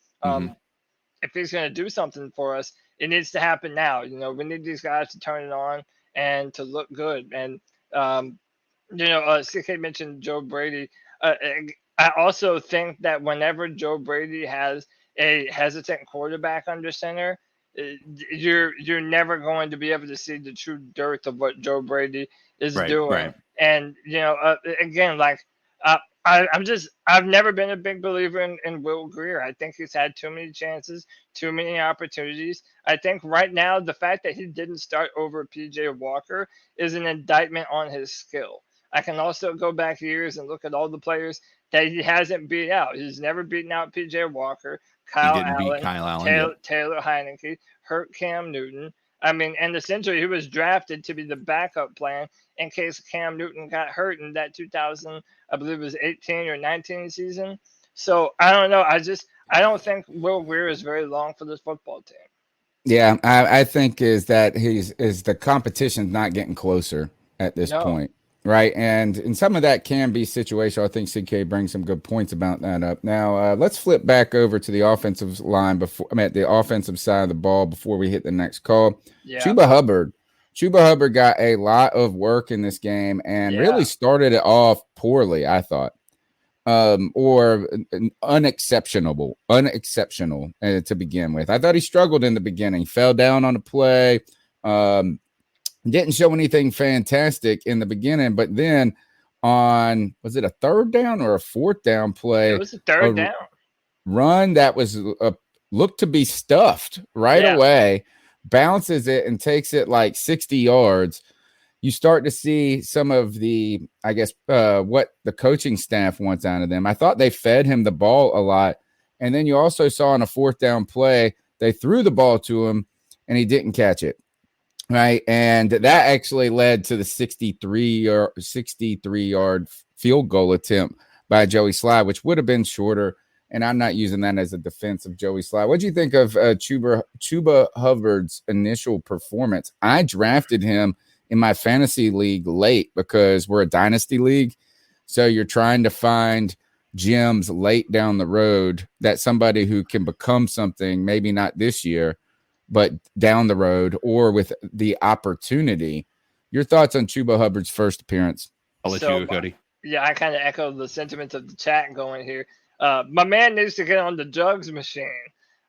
If he's going to do something for us, it needs to happen now. We need these guys to turn it on and to look good. And CK mentioned Joe Brady. I also think that whenever Joe Brady has a hesitant quarterback under center, you're never going to be able to see the true dearth of what Joe Brady is doing. Right. And again, I've never been a big believer in Will Greer. I think he's had too many chances, too many opportunities. I think right now the fact that he didn't start over PJ Walker is an indictment on his skill. I can also go back years and look at all the players that he hasn't beat out. He's never beaten out PJ Walker, Kyle Allen, Taylor Heineke, hurt Cam Newton. And essentially he was drafted to be the backup plan in case Cam Newton got hurt in that 2018 or 19 season. So I don't know. I don't think Will Greer is very long for this football team. Yeah, I think is that the competition's not getting closer at this point, right? And some of that can be situational. I think CK brings some good points about that up. Now let's flip back over to the offensive line at the offensive side of the ball before we hit the next call. Yeah. Chuba Hubbard got a lot of work in this game and really started it off poorly, I thought. Or unexceptional to begin with. I thought he struggled in the beginning, fell down on the play, didn't show anything fantastic in the beginning, but then was it a third down or a fourth down play? It was a third down run that was looked to be stuffed right away, bounces it and takes it like 60 yards. You start to see some of the, I guess, what the coaching staff wants out of them. I thought they fed him the ball a lot. And then you also saw on a fourth down play, they threw the ball to him and he didn't catch it. Right. And that actually led to the 63-yard field goal attempt by Joey Sly, which would have been shorter. And I'm not using that as a defense of Joey Sly. What do you think of Chuba Hubbard's initial performance? I drafted him in my fantasy league late because we're a dynasty league. So you're trying to find gems late down the road that somebody who can become something, maybe not this year, but down the road or with the opportunity. Your thoughts on Chuba Hubbard's first appearance? I'll let you go, Cody. Yeah, I kind of echo the sentiments of the chat going here. My man needs to get on the drugs machine.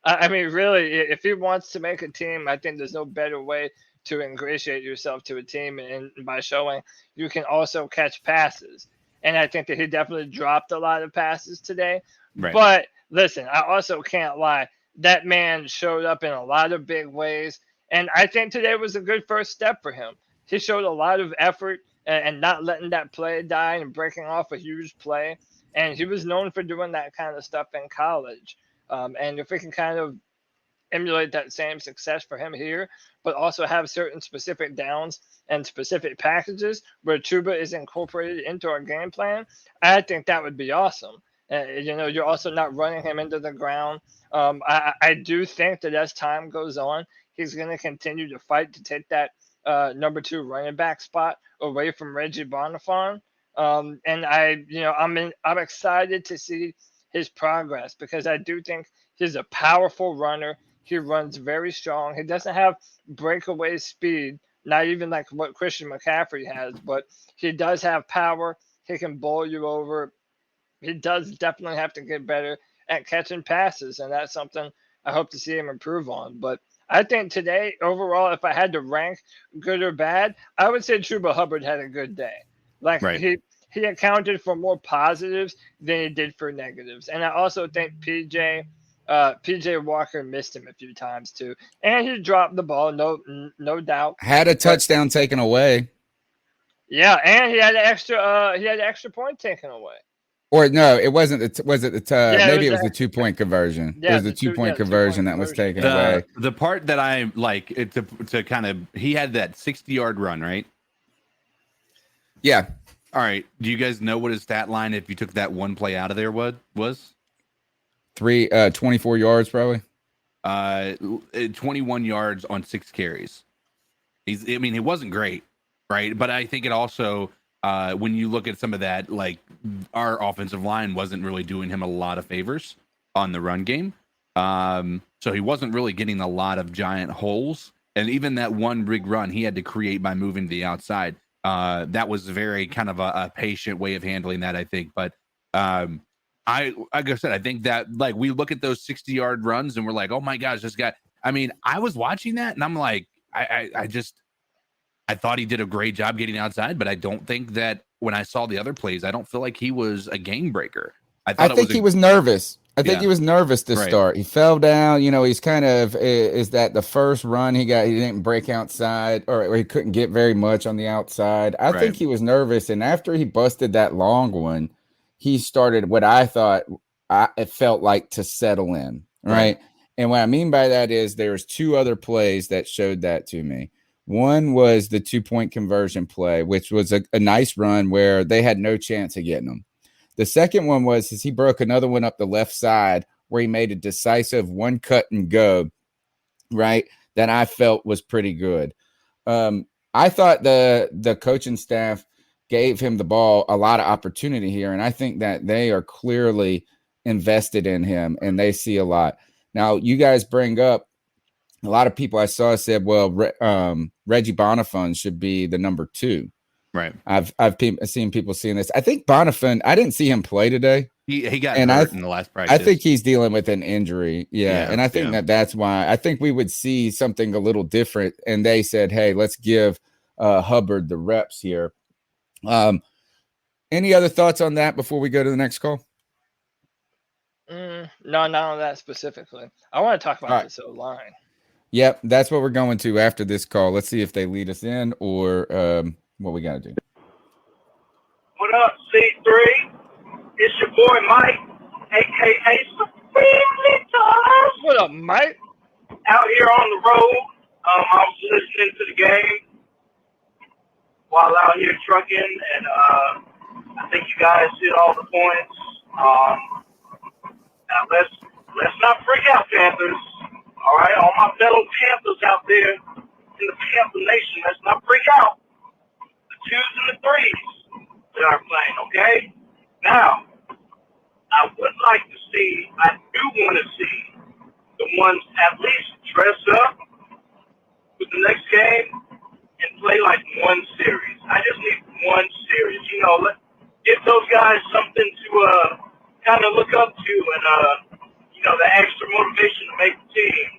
I mean, really, if he wants to make a team, I think there's no better way to ingratiate yourself to a team and by showing you can also catch passes. And I think that he definitely dropped a lot of passes today. Right. But listen, I also can't lie. That man showed up in a lot of big ways. And I think today was a good first step for him. He showed a lot of effort and not letting that play die and breaking off a huge play. And he was known for doing that kind of stuff in college. And if we can kind of emulate that same success for him here, but also have certain specific downs and specific packages where Chuba is incorporated into our game plan, I think that would be awesome. You're also not running him into the ground. I do think that as time goes on, he's going to continue to fight to take that number 2 running back spot away from Reggie Bonifon. And I'm excited to see his progress because I do think he's a powerful runner. He runs very strong. He doesn't have breakaway speed, not even like what Christian McCaffrey has, but he does have power. He can bowl you over. He does definitely have to get better at catching passes, and that's something I hope to see him improve on. But I think today, overall, if I had to rank good or bad, I would say Chuba Hubbard had a good day. Like he accounted for more positives than he did for negatives. And I also think PJ Walker missed him a few times too, and he dropped the ball, no doubt. Had a touchdown taken away. Yeah, and he had an extra point taken away. Or no, it wasn't. Maybe it was the 2-point conversion. Yeah, it was the 2-point conversion that was taken away. The part that I like to kind of, he had that 60-yard run, right? Yeah. All right. Do you guys know what his stat line, if you took that one play out of there, was? 24 yards probably. 21 yards on 6 carries. He wasn't great, right? But I think it also, when you look at some of that, like our offensive line wasn't really doing him a lot of favors on the run game. So he wasn't really getting a lot of giant holes. And even that one big run he had to create by moving to the outside. That was very kind of a patient way of handling that, I think. But like I said, I think that like we look at those 60-yard runs and we're like, oh my gosh, this guy. I mean, I was watching that and I'm like, I thought he did a great job getting outside, but I don't think that when I saw the other plays, I don't feel like he was a game breaker. I think he was nervous. I think he was nervous to start. He fell down. He's kind of, is that the first run he didn't break outside or he couldn't get very much on the outside. I think he was nervous. And after he busted that long one, he started what I thought it felt like to settle in. Right. And what I mean by that is there's 2 other plays that showed that to me. One was the 2-point conversion play, which was a nice run where they had no chance of getting him. The second one was he broke another one up the left side where he made a decisive one cut and go, right? that I felt was pretty good. I thought the coaching staff gave him the ball a lot of opportunity here, and I think that they are clearly invested in him, and they see a lot. Now, you guys bring up a lot of people I saw said, well, Reggie Bonifant should be the number 2. Right. I've seen people seeing this. I think Bonifant, I didn't see him play today. He got hurt in the last practice. I think he's dealing with an injury. Yeah. And I think that's why I think we would see something a little different. And they said, hey, let's give Hubbard the reps here. Any other thoughts on that before we go to the next call? No, not on that specifically. I want to talk about this O-line. Yep, that's what we're going to after this call. Let's see if they lead us in or what we got to do. What up, C3? It's your boy Mike, a.k.a. Supremely Tough. What up, Mike? Out here on the road. I was listening to the game while out here trucking, and I think you guys hit all the points. Now let's not freak out, Panthers. All right, all my fellow Panthers out there in the Panther Nation, let's not freak out. The 2s and the 3s that are playing, okay? Now, I would like to see, I do want to see the ones at least dress up with the next game and play like one series. I just need one series. You know, give those guys something to kind of look up to and, you know, the extra motivation to make the team.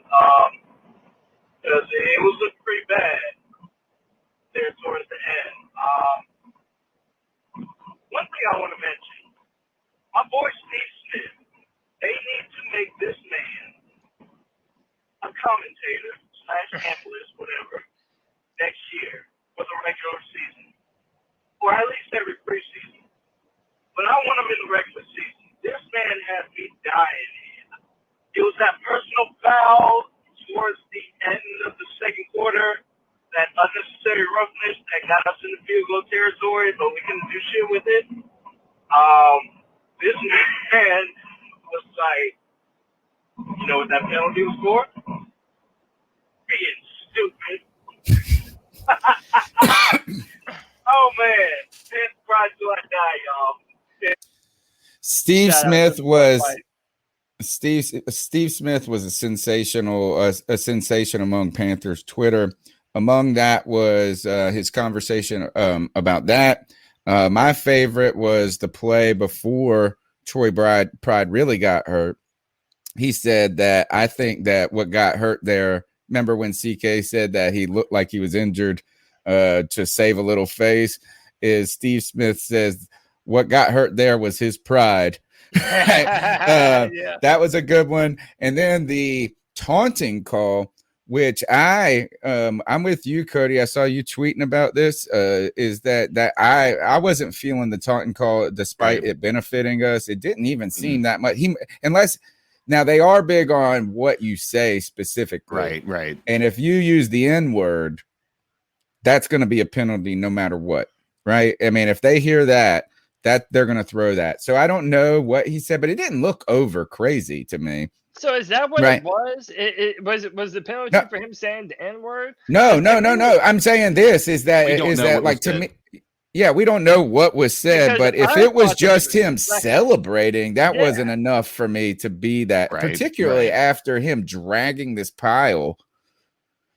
Because it was looking pretty bad there towards the end. One thing I want to mention, my boy Steve Smith, they need to make this man a commentator / analyst, whatever, next year for the regular season, or at least every preseason. But I want him in the regular season. This man has me dying. It was that personal foul towards the end of the second quarter, that unnecessary roughness that got us in the field goal territory, but we couldn't do shit with it. This man was like, you know what that penalty was for? Being stupid. Oh man, Pants pride till I die, y'all. Steve Smith was a sensation among Panthers Twitter. Among that was his conversation about that. My favorite was the play before Troy Pride really got hurt. He said that I think that what got hurt there, remember when CK said that he looked like he was injured to save a little face, is Steve Smith says what got hurt there was his pride. That was a good one. And then the taunting call, which I'm with you, Cody. I saw you tweeting about this. Is that I wasn't feeling the taunting call despite it benefiting us. It didn't even seem that much. Now they are big on what you say specifically, right. And if you use the N-word, that's going to be a penalty no matter what, right? I mean, if they hear that they're going to throw that. So I don't know what he said, but it didn't look over crazy to me. So is that what it was? It was the penalty for him saying the N-word? No. I'm saying this is that like to me. Yeah, we don't know what was said, but if it was just him celebrating, that wasn't enough for me to be that, particularly after him dragging this pile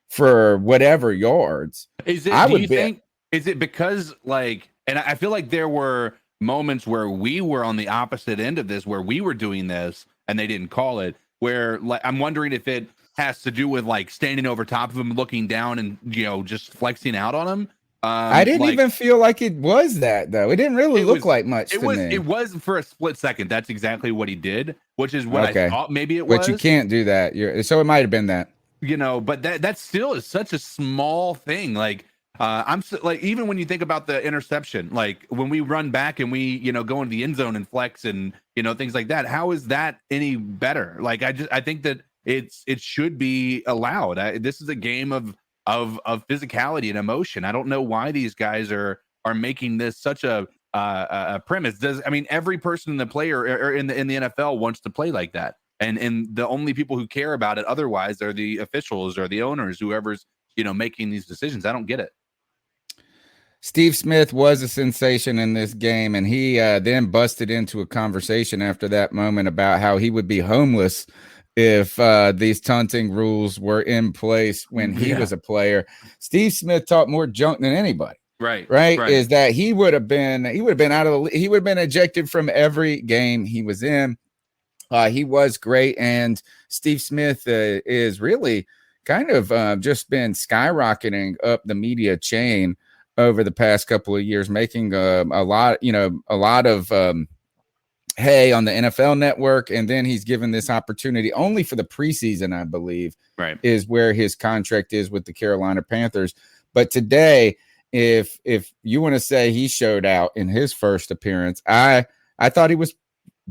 for whatever yards. Is it because like, and I feel like there were moments where we were on the opposite end of this, where we were doing this and they didn't call it, where like, I'm wondering if it has to do with like standing over top of him, looking down and, you know, just flexing out on him. I didn't even feel like it was that though. It didn't really look like much to me. It was for a split second. That's exactly what he did, which is what I thought maybe it was. But you can't do that. So it might have been that. You know, but that still is such a small thing. Like like even when you think about the interception, like when we run back and we, you know, go into the end zone and flex and, you know, things like that. How is that any better? Like I think that it should be allowed. This is a game of physicality and emotion. I don't know why these guys are making this such a premise. Every person in the player or in the NFL wants to play like that. And the only people who care about it otherwise are the officials or the owners, whoever's, making these decisions. I don't get it. Steve Smith was a sensation in this game, and he then busted into a conversation after that moment about how he would be homeless if these taunting rules were in place when he was a player. Steve Smith talked more junk than anybody. Right. Is that he would have been out of he would have been ejected from every game he was in. He was great, and Steve Smith is really kind of just been skyrocketing up the media chain over the past couple of years, making a lot of hay on the NFL Network, and then he's given this opportunity only for the preseason, I believe, is where his contract is with the Carolina Panthers. But today, if you want to say he showed out in his first appearance, I thought he was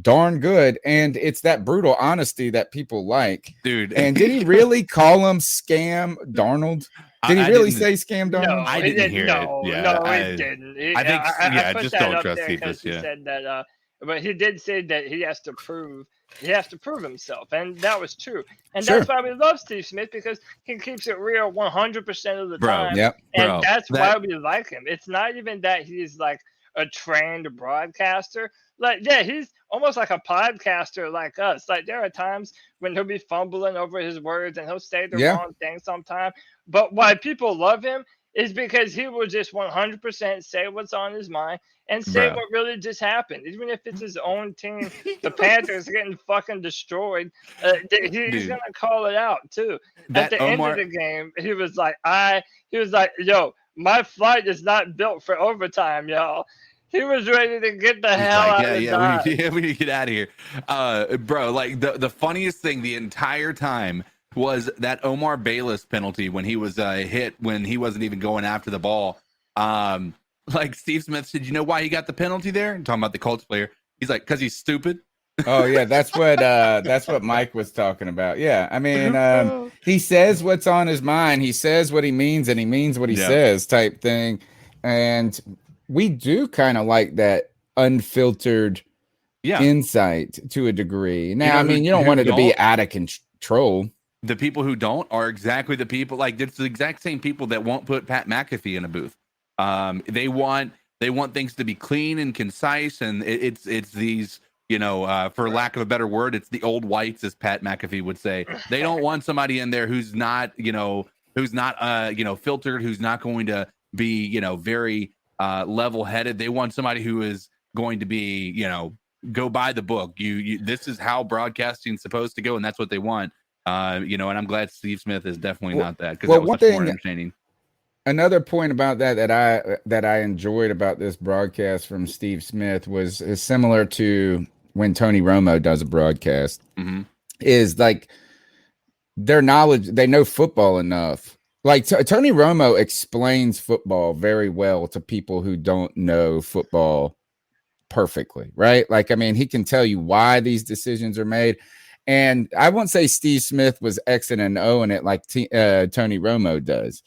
darn good, and it's that brutal honesty that people like, dude. And did he really call him Scam Darnold? Did he really say Scam Darnold? No, I didn't hear it. Yeah, he didn't. I think I just don't trust Cephas. He said that, but he did say that he has to prove himself, and that was true. And that's why we love Steve Smith, because he keeps it real 100% of the time. And that's why we like him. It's not even that he's like a trained broadcaster. Like, he's almost like a podcaster like us. Like, there are times when he'll be fumbling over his words and he'll say the wrong thing sometimes. But why people love him is because he will just 100% say what's on his mind and say what really just happened. Even if it's his own team, the Panthers getting fucking destroyed, he's going to call it out too. At the end of the game, he was like, yo, my flight is not built for overtime, y'all. He was ready to get the hell out of Dodge. We need to get out of here. Bro, like the funniest thing the entire time was that Omar Bayless penalty when he was hit when he wasn't even going after the ball. Like Steve Smith said, you know why he got the penalty there? I'm talking about the Colts player. He's like, because he's stupid. Oh yeah, that's what Mike was talking about. Yeah, I mean, he says what's on his mind. He says what he means, and he means what he says, type thing. And we do kind of like that unfiltered insight to a degree. Now, I mean, you don't want it to be out of control. The people who don't are exactly the people, like it's the exact same people that won't put Pat McAfee in a booth. They want things to be clean and concise, and it's these, for lack of a better word, it's the old whites, as Pat McAfee would say. They don't want somebody in there who's not filtered, who's not going to be, very level-headed. They want somebody who is going to be, go by the book. This is how broadcasting is supposed to go, and that's what they want. And I'm glad Steve Smith is definitely not that, because that was much more entertaining. Another point about that I enjoyed about this broadcast from Steve Smith is similar to when Tony Romo does a broadcast. Is like their knowledge, they know football enough. Like Tony Romo explains football very well to people who don't know football perfectly, right? Like, I mean, he can tell you why these decisions are made. And I won't say Steve Smith was X and O in it like Tony Romo does.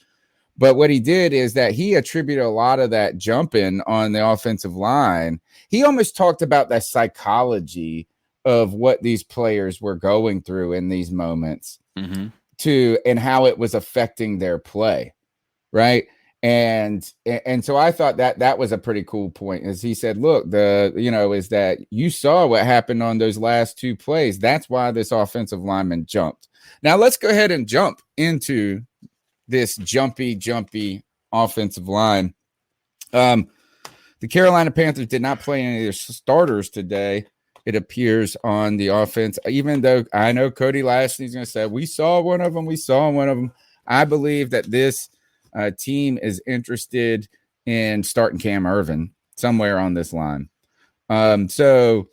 But what he did is that he attributed a lot of that jumping on the offensive line. He almost talked about the psychology of what these players were going through in these moments and how it was affecting their play, right? And so I thought that was a pretty cool point, as he said, look, is that you saw what happened on those last two plays. That's why this offensive lineman jumped. Now let's go ahead and jump into this jumpy offensive line. The Carolina Panthers did not play any of their starters today, it appears, on the offense, even though I know Cody Lashley's going to say, we saw one of them. I believe that this team is interested in starting Cam Irvin somewhere on this line. So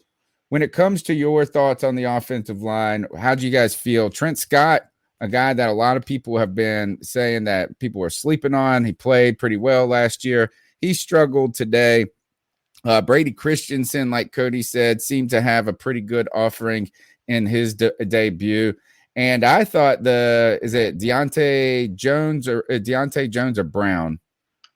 when it comes to your thoughts on the offensive line, how do you guys feel? Trent Scott, a guy that a lot of people have been saying that people are sleeping on. He played pretty well last year. He struggled today. Brady Christensen, like Cody said, seemed to have a pretty good offering in his debut. And I thought is it Deontay Jones or Brown?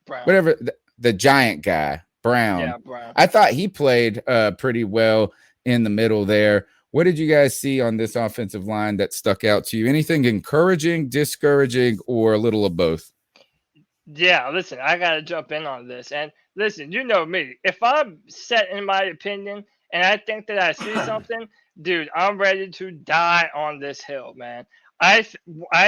Whatever, the giant guy, Brown. Yeah, Brown. I thought he played pretty well in the middle there. What did you guys see on this offensive line that stuck out to you? Anything encouraging, discouraging, or a little of both? Yeah, listen, I got to jump in on this. And listen, you know me. If I'm set in my opinion and I think that I see something, dude, I'm ready to die on this hill, man. I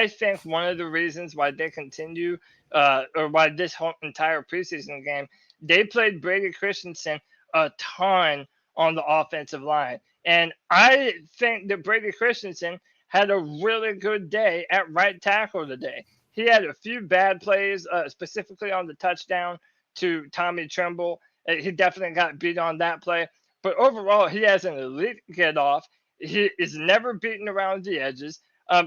think one of the reasons why they continue, or why this whole entire preseason game, they played Brady Christensen a ton on the offensive line. And I think that Brady Christensen had a really good day at right tackle today. He had a few bad plays, specifically on the touchdown to Tommy Tremble. He definitely got beat on that play. But overall, he has an elite get off. He is never beaten around the edges.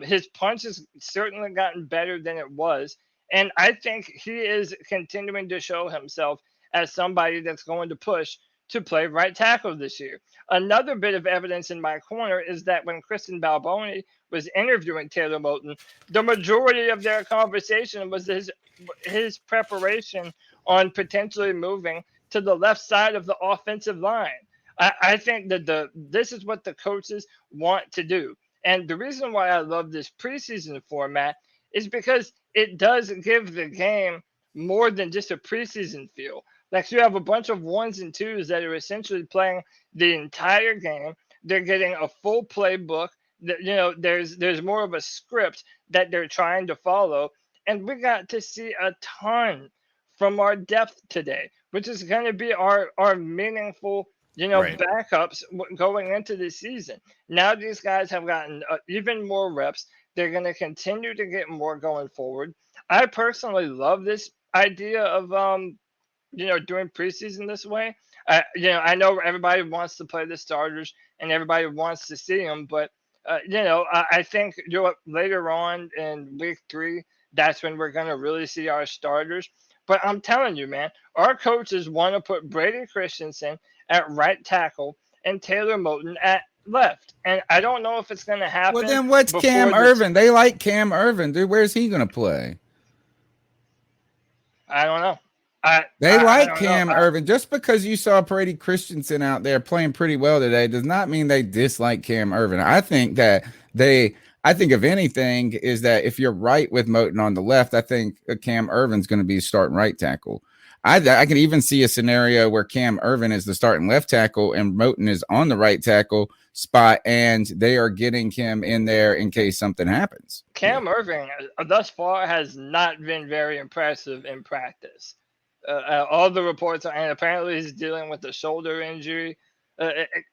His punch has certainly gotten better than it was. And I think he is continuing to show himself as somebody that's going to push to play right tackle this year. Another bit of evidence in my corner is that when Kristen Balboni was interviewing Taylor Moton, the majority of their conversation was his preparation on potentially moving to the left side of the offensive line. I think that this is what the coaches want to do. And the reason why I love this preseason format is because it does give the game more than just a preseason feel. Like, you have a bunch of 1s and 2s that are essentially playing the entire game. They're getting a full playbook. You know, there's more of a script that they're trying to follow. And we got to see a ton from our depth today, which is going to be our meaningful, Right. backups going into the season. Now these guys have gotten even more reps. They're going to continue to get more going forward. I personally love this idea of doing preseason this way. I know everybody wants to play the starters and everybody wants to see them, but I think later on in week 3, that's when we're going to really see our starters. But I'm telling you, man, our coaches want to put Brady Christensen at right tackle and Taylor Moton at left. And I don't know if it's going to happen. Well, then what's Cam Irvin? They like Cam Irvin, dude. Where's he going to play? I don't know. They like Cam Irvin. Just because you saw Brady Christensen out there playing pretty well today does not mean they dislike Cam Irvin. I think if anything is that if you're right with Moton on the left, I think Cam Irvin's going to be starting right tackle. I can even see a scenario where Cam Irvin is the starting left tackle and Moton is on the right tackle spot, and they are getting him in there in case something happens. Cam Irvin thus far has not been very impressive in practice. All the reports are, and apparently he's dealing with a shoulder injury.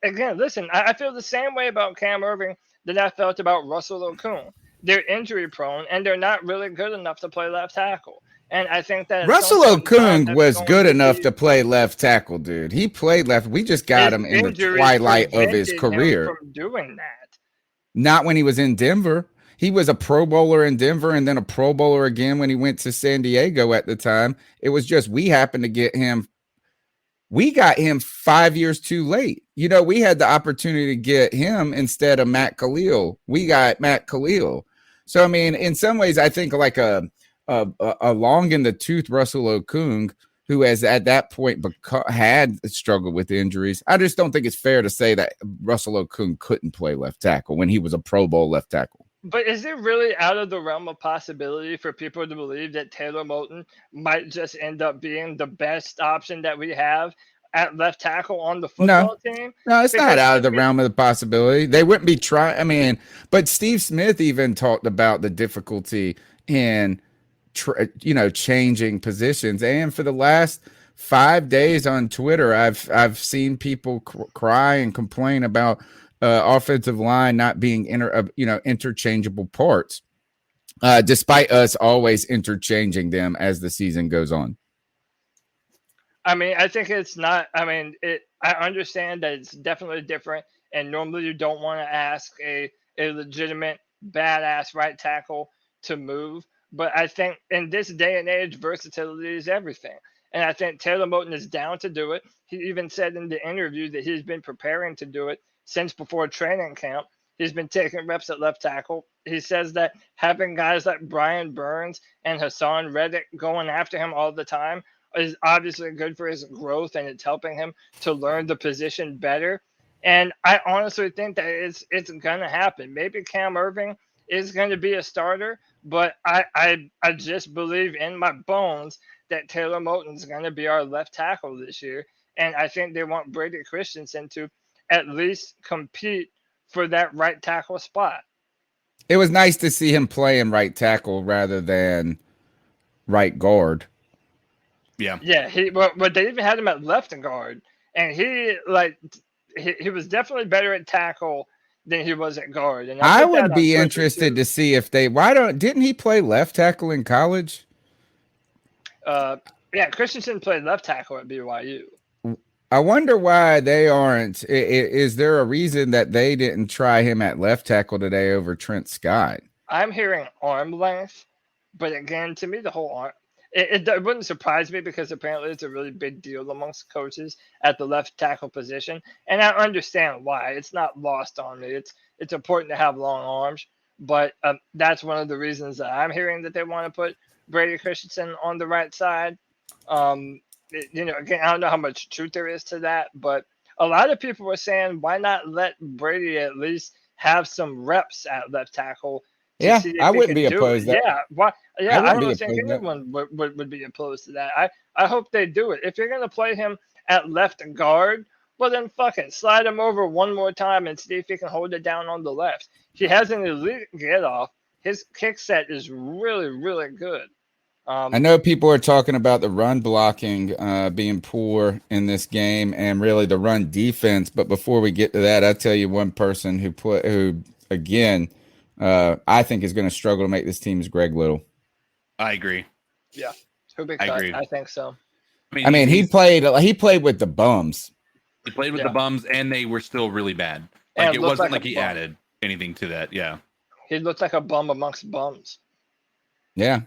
Again, listen, I feel the same way about Cam Irvin that I felt about Russell Okung. They're injury prone, and they're not really good enough to play left tackle. And I think that Russell Okung was good enough to play left tackle, dude. He played left. We just got him in the twilight of his career. From doing that. Not when he was in Denver. He was a Pro Bowler in Denver and then a Pro Bowler again when he went to San Diego at the time. It was just we happened to get him. We got him 5 years too late. We had the opportunity to get him instead of Matt Khalil. We got Matt Khalil. So, I mean, in some ways, I think like a long in the tooth Russell Okung, who has at that point had struggled with injuries. I just don't think it's fair to say that Russell Okung couldn't play left tackle when he was a Pro Bowl left tackle. But is it really out of the realm of possibility for people to believe that Taylor Moton might just end up being the best option that we have at left tackle on the football team? No, it's not out of the realm of the possibility. They wouldn't be trying. I mean, but Steve Smith even talked about the difficulty in changing positions. And for the last 5 days on Twitter, I've seen people cry and complain about offensive line not being interchangeable parts, despite us always interchanging them as the season goes on. I mean, I think it's not. I mean, I understand that it's definitely different, and normally you don't want to ask a legitimate badass right tackle to move. But I think in this day and age, versatility is everything. And I think Taylor Moton is down to do it. He even said in the interview that he's been preparing to do it since before training camp. He's been taking reps at left tackle. He says that having guys like Brian Burns and Hassan Reddick going after him all the time is obviously good for his growth, and it's helping him to learn the position better. And I honestly think that it's going to happen. Maybe Cam Irving is going to be a starter, but I just believe in my bones that Taylor Moton's going to be our left tackle this year. And I think they want Brady Christensen to at least compete for that right tackle spot. It was nice to see him playing right tackle rather than right guard. Yeah. Yeah, but they even had him at left guard, and he was definitely better at tackle than he was at guard. And I put that would on be Twitter, interested too. to see if didn't he play left tackle in college? Yeah, Christensen played left tackle at BYU. I wonder why they aren't. Is there a reason that they didn't try him at left tackle today over Trent Scott? I'm hearing arm length, but again, to me, the whole arm. It wouldn't surprise me because apparently it's a really big deal amongst coaches at the left tackle position, and I understand why. It's not lost on me. It's important to have long arms, but that's one of the reasons that I'm hearing that they want to put Brady Christensen on the right side. Again, I don't know how much truth there is to that, but a lot of people were saying, why not let Brady at least have some reps at left tackle? Yeah, I wouldn't be opposed to that. Yeah, why? Yeah, I don't think opposed to anyone would be opposed to that. I hope they do it. If you're going to play him at left guard, well then fuck it. Slide him over one more time and see if he can hold it down on the left. He has an elite get off. His kick set is really, really good. I know people are talking about the run blocking being poor in this game and really the run defense. But before we get to that, I'll tell you one person who again, I think is going to struggle to make this team is Greg Little. I agree. Yeah, I agree. I think so. I mean, he played with the bums. He played with the bums, and they were still really bad. Like it wasn't like he added anything to that. Yeah, he looked like a bum amongst bums. Yeah.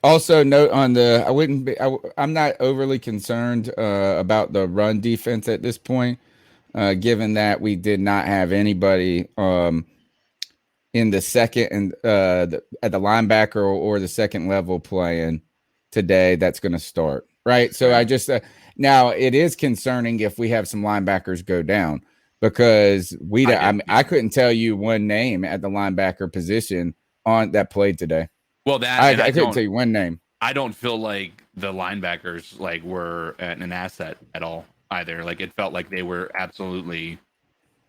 Also, note on the I'm not overly concerned about the run defense at this point, given that we did not have anybody in the second and at the linebacker or the second level playing today that's going to start, right? So I just now it is concerning if we have some linebackers go down because I couldn't tell you one name at the linebacker position on that played today. Well, I couldn't tell you one name. I don't feel like the linebackers were an asset at all either. Like it felt like they were absolutely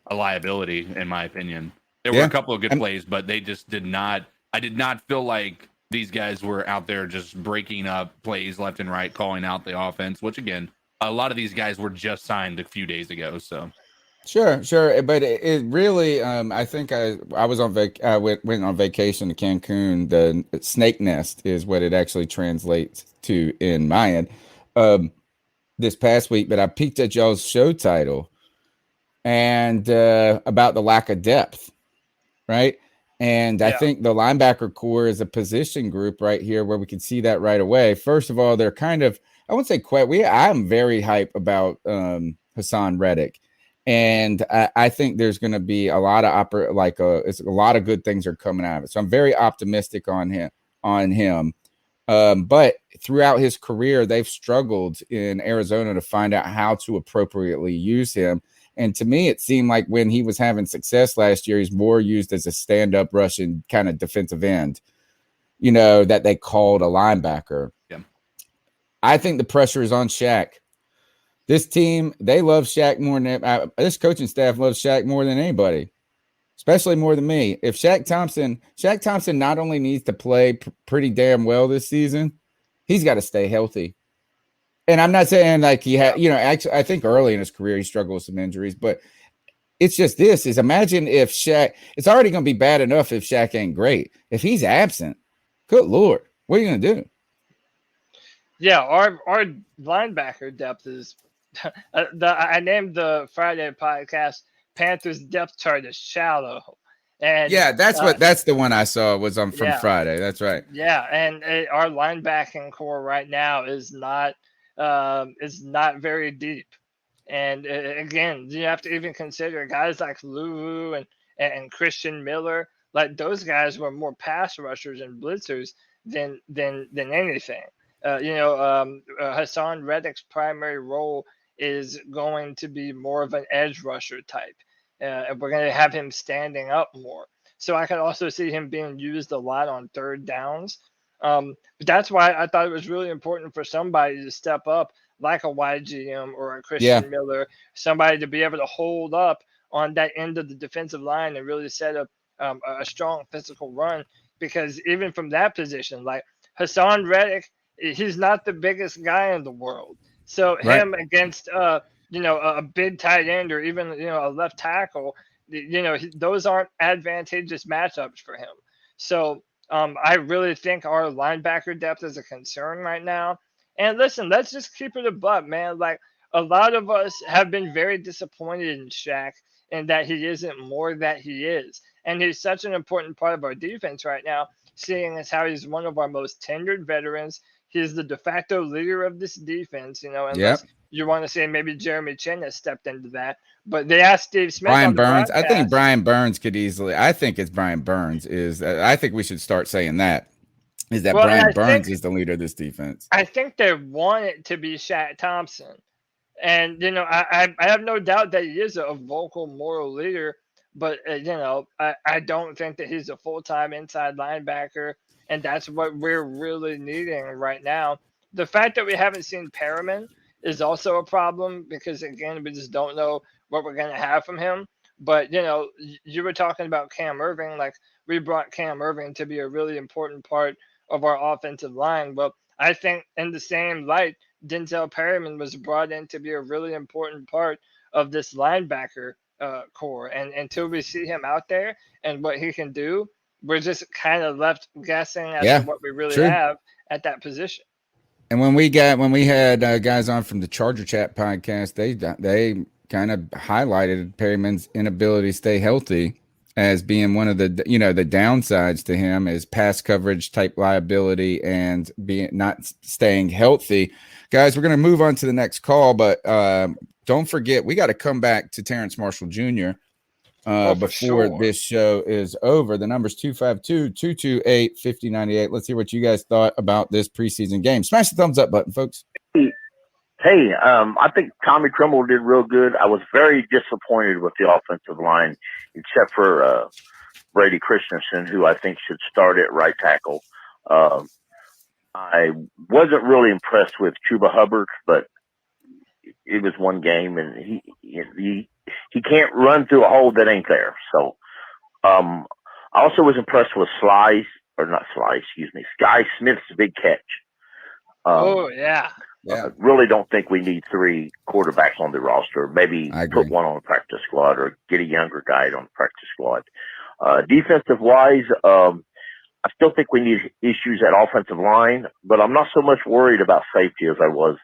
a liability in my opinion. There were a couple of good plays, but they just did not. I did not feel like these guys were out there just breaking up plays left and right, calling out the offense. Which again, a lot of these guys were just signed a few days ago. So. Sure, but it really, I think I was on went on vacation to Cancun. The snake nest is what it actually translates to in Mayan this past week. But I peeked at y'all's show title and about the lack of depth, right? And I think the linebacker core is a position group right here where we can see that right away. First of all, they're kind of, I wouldn't say quite. I'm very hype about Hassan Reddick. And I think there's going to be a lot of it's a lot of good things are coming out of it. So I'm very optimistic on him. But throughout his career, they've struggled in Arizona to find out how to appropriately use him. And to me, it seemed like when he was having success last year, he's more used as a stand-up Russian kind of defensive end, that they called a linebacker. Yeah. I think the pressure is on Shaq. This team, they love Shaq more than this coaching staff loves Shaq more than anybody, especially more than me. If Shaq Thompson not only needs to play pretty damn well this season, he's got to stay healthy. And I'm not saying like he had, actually, I think early in his career he struggled with some injuries, but it's just imagine if Shaq, it's already going to be bad enough if Shaq ain't great. If he's absent, good Lord, what are you going to do? Yeah, our linebacker depth is. I named the Friday podcast Panthers depth chart is shallow, and that's the one I saw was from Friday. That's right. Yeah, and our linebacking core right now is not very deep, and again, you have to even consider guys like Lulu and Christian Miller. Like those guys were more pass rushers and blitzers than anything. Hassan Reddick's primary role is going to be more of an edge rusher type. And we're going to have him standing up more. So I could also see him being used a lot on third downs. But that's why I thought it was really important for somebody to step up, like a YGM or a Christian Miller, somebody to be able to hold up on that end of the defensive line and really set up a strong physical run. Because even from that position, like Hassan Reddick, he's not the biggest guy in the world. So him against a big tight end or even a left tackle, those aren't advantageous matchups for him. So I really think our linebacker depth is a concern right now. And listen, let's just keep it a buck, man. Like, a lot of us have been very disappointed in Shaq and that he isn't more that he is. And he's such an important part of our defense right now, seeing as how he's one of our most tenured veterans. He's the de facto leader of this defense, unless you want to say maybe Jeremy Chin has stepped into that. But they asked Steve Smith. Brian Burns. I think Brian Burns could easily. I think it's Brian Burns. I think we should start saying that. Brian Burns is the leader of this defense. I think they want it to be Shaq Thompson. And, I have no doubt that he is a vocal moral leader. But, I don't think that he's a full-time inside linebacker. And that's what we're really needing right now. The fact that we haven't seen Perriman is also a problem because, again, we just don't know what we're going to have from him. But, you were talking about Cam Irving. Like, we brought Cam Irving to be a really important part of our offensive line. Well, I think in the same light, Denzel Perryman was brought in to be a really important part of this linebacker core. And until we see him out there and what he can do, we're just kind of left guessing as to what we really have at that position. And when we had guys on from the Charger Chat podcast, they kind of highlighted Perryman's inability to stay healthy as being one of the the downsides to him is pass coverage type liability and being not staying healthy. Guys, we're going to move on to the next call, but don't forget we got to come back to Terrence Marshall Jr. Before this show is over. The number's 252-228-5098. Let's hear what you guys thought about this preseason game. Smash the thumbs up button, folks. Hey, I think Tommy Tremble did real good. I was very disappointed with the offensive line, except for Brady Christensen, who I think should start at right tackle. I wasn't really impressed with Chuba Hubbard, but it was one game, and he can't run through a hole that ain't there. So I also was impressed with Sky Smith's big catch. I really don't think we need three quarterbacks on the roster. Maybe put one on the practice squad or get a younger guy on the practice squad. Defensive wise, I still think we need issues at offensive line, but I'm not so much worried about safety as I was.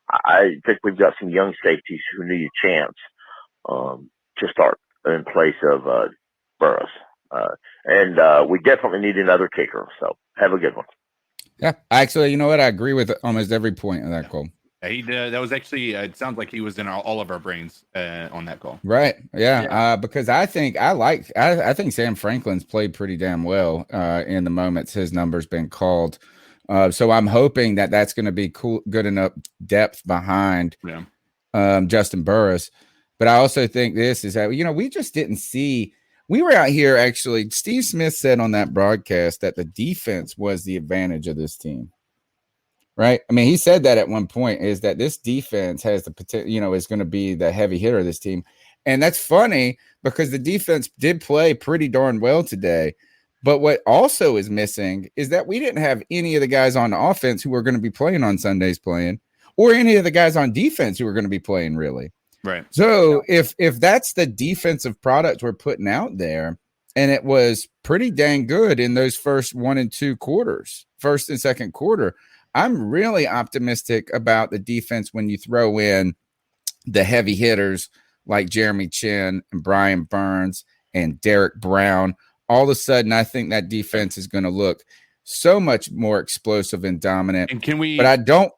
I think we've got some young safeties who need a chance to start in place of Burris. And we definitely need another kicker. So have a good one. Yeah, actually, you know what? I agree with almost every point of that call. He that was actually. It sounds like he was in all of our brains on that call. Right? Yeah. Because I think I think Sam Franklin's played pretty damn well in the moments his number's been called. So I'm hoping that that's going to be good enough depth behind Justin Burris. But I also think this is that we just didn't see. We were out here, actually, Steve Smith said on that broadcast that the defense was the advantage of this team, right? I mean, he said that at one point, is that this defense has the potential, is going to be the heavy hitter of this team. And that's funny because the defense did play pretty darn well today. But what also is missing is that we didn't have any of the guys on offense who are going to be playing on Sundays playing, or any of the guys on defense who are going to be playing really. Right. So if that's the defensive product we're putting out there, and it was pretty dang good in those first 1 and 2 quarters, first and second quarter, I'm really optimistic about the defense when you throw in the heavy hitters like Jeremy Chin and Brian Burns and Derek Brown. All of a sudden, I think that defense is going to look so much more explosive and dominant. And But I don't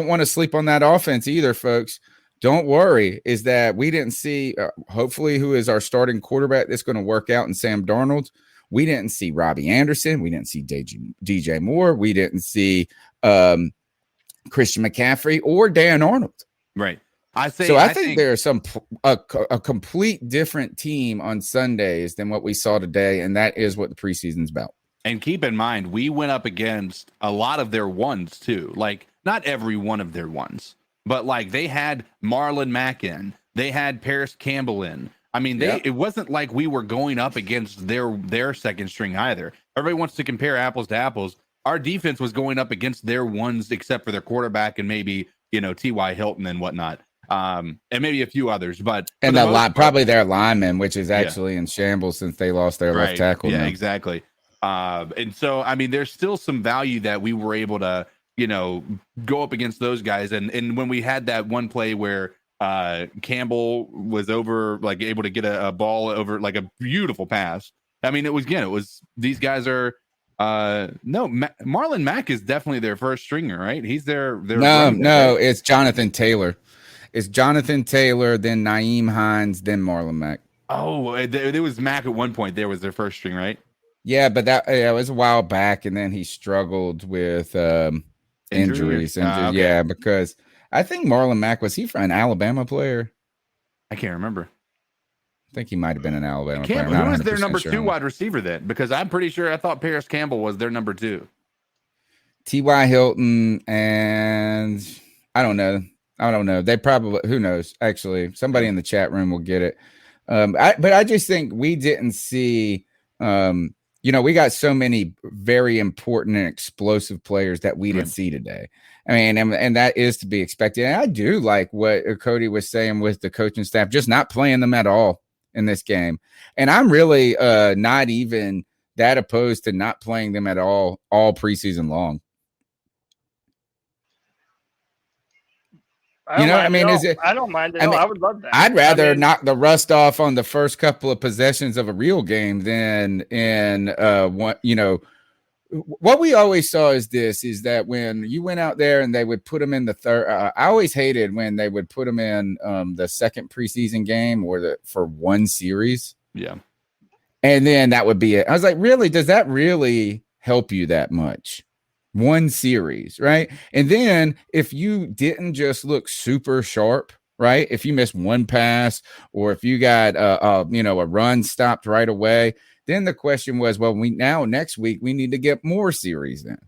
want to sleep on that offense either, folks. Don't worry, is that we didn't see, hopefully, who is our starting quarterback that's going to work out in Sam Darnold. We didn't see Robbie Anderson. We didn't see DJ Moore. We didn't see Christian McCaffrey or Dan Arnold. Right. I think there's a complete different team on Sundays than what we saw today, and that is what the preseason's about. And keep in mind, we went up against a lot of their ones too. Like, not every one of their ones, but like they had Marlon Mack in, they had Paris Campbell in. I mean, it wasn't like we were going up against their second string either. Everybody wants to compare apples to apples. Our defense was going up against their ones, except for their quarterback and maybe, T.Y. Hilton and whatnot. And maybe a few others, but probably their linemen, which is actually in shambles since they lost their left tackle. Yeah, exactly. And so, I mean, there's still some value that we were able to, go up against those guys. And when we had that one play where Campbell was able to get a ball over, like a beautiful pass. I mean, it was these guys are. Marlon Mack is definitely their first stringer, right? He's their no, it's Jonathan Taylor. It's Jonathan Taylor, then Nyheim Hines, then Marlon Mack. Oh, it was Mack at one point. There was their first string, right? Yeah, but it was a while back, and then he struggled with injuries. Okay. Yeah, because I think Marlon Mack, was he an Alabama player? I can't remember. I think he might have been an Alabama player. Who was their number 2 wide receiver then? Because I'm pretty sure I thought Paris Campbell was their number 2. T.Y. Hilton, and I don't know. They probably, who knows? Actually, somebody in the chat room will get it. But I just think we didn't see, we got so many very important and explosive players that we didn't see today. I mean, and that is to be expected. And I do like what Cody was saying with the coaching staff, just not playing them at all in this game. And I'm really not even that opposed to not playing them at all preseason long. I don't mind it. I would love that. I'd rather knock the rust off on the first couple of possessions of a real game than in what we always saw is that when you went out there and they would put them in the third, I always hated when they would put them in the second preseason game for one series. Yeah. And then that would be it. I was like, really? Does that really help you that much? One series, right? And then if you didn't just look super sharp, right? If you missed one pass or if you got a run stopped right away, then the question was, well, next week we need to get more series in,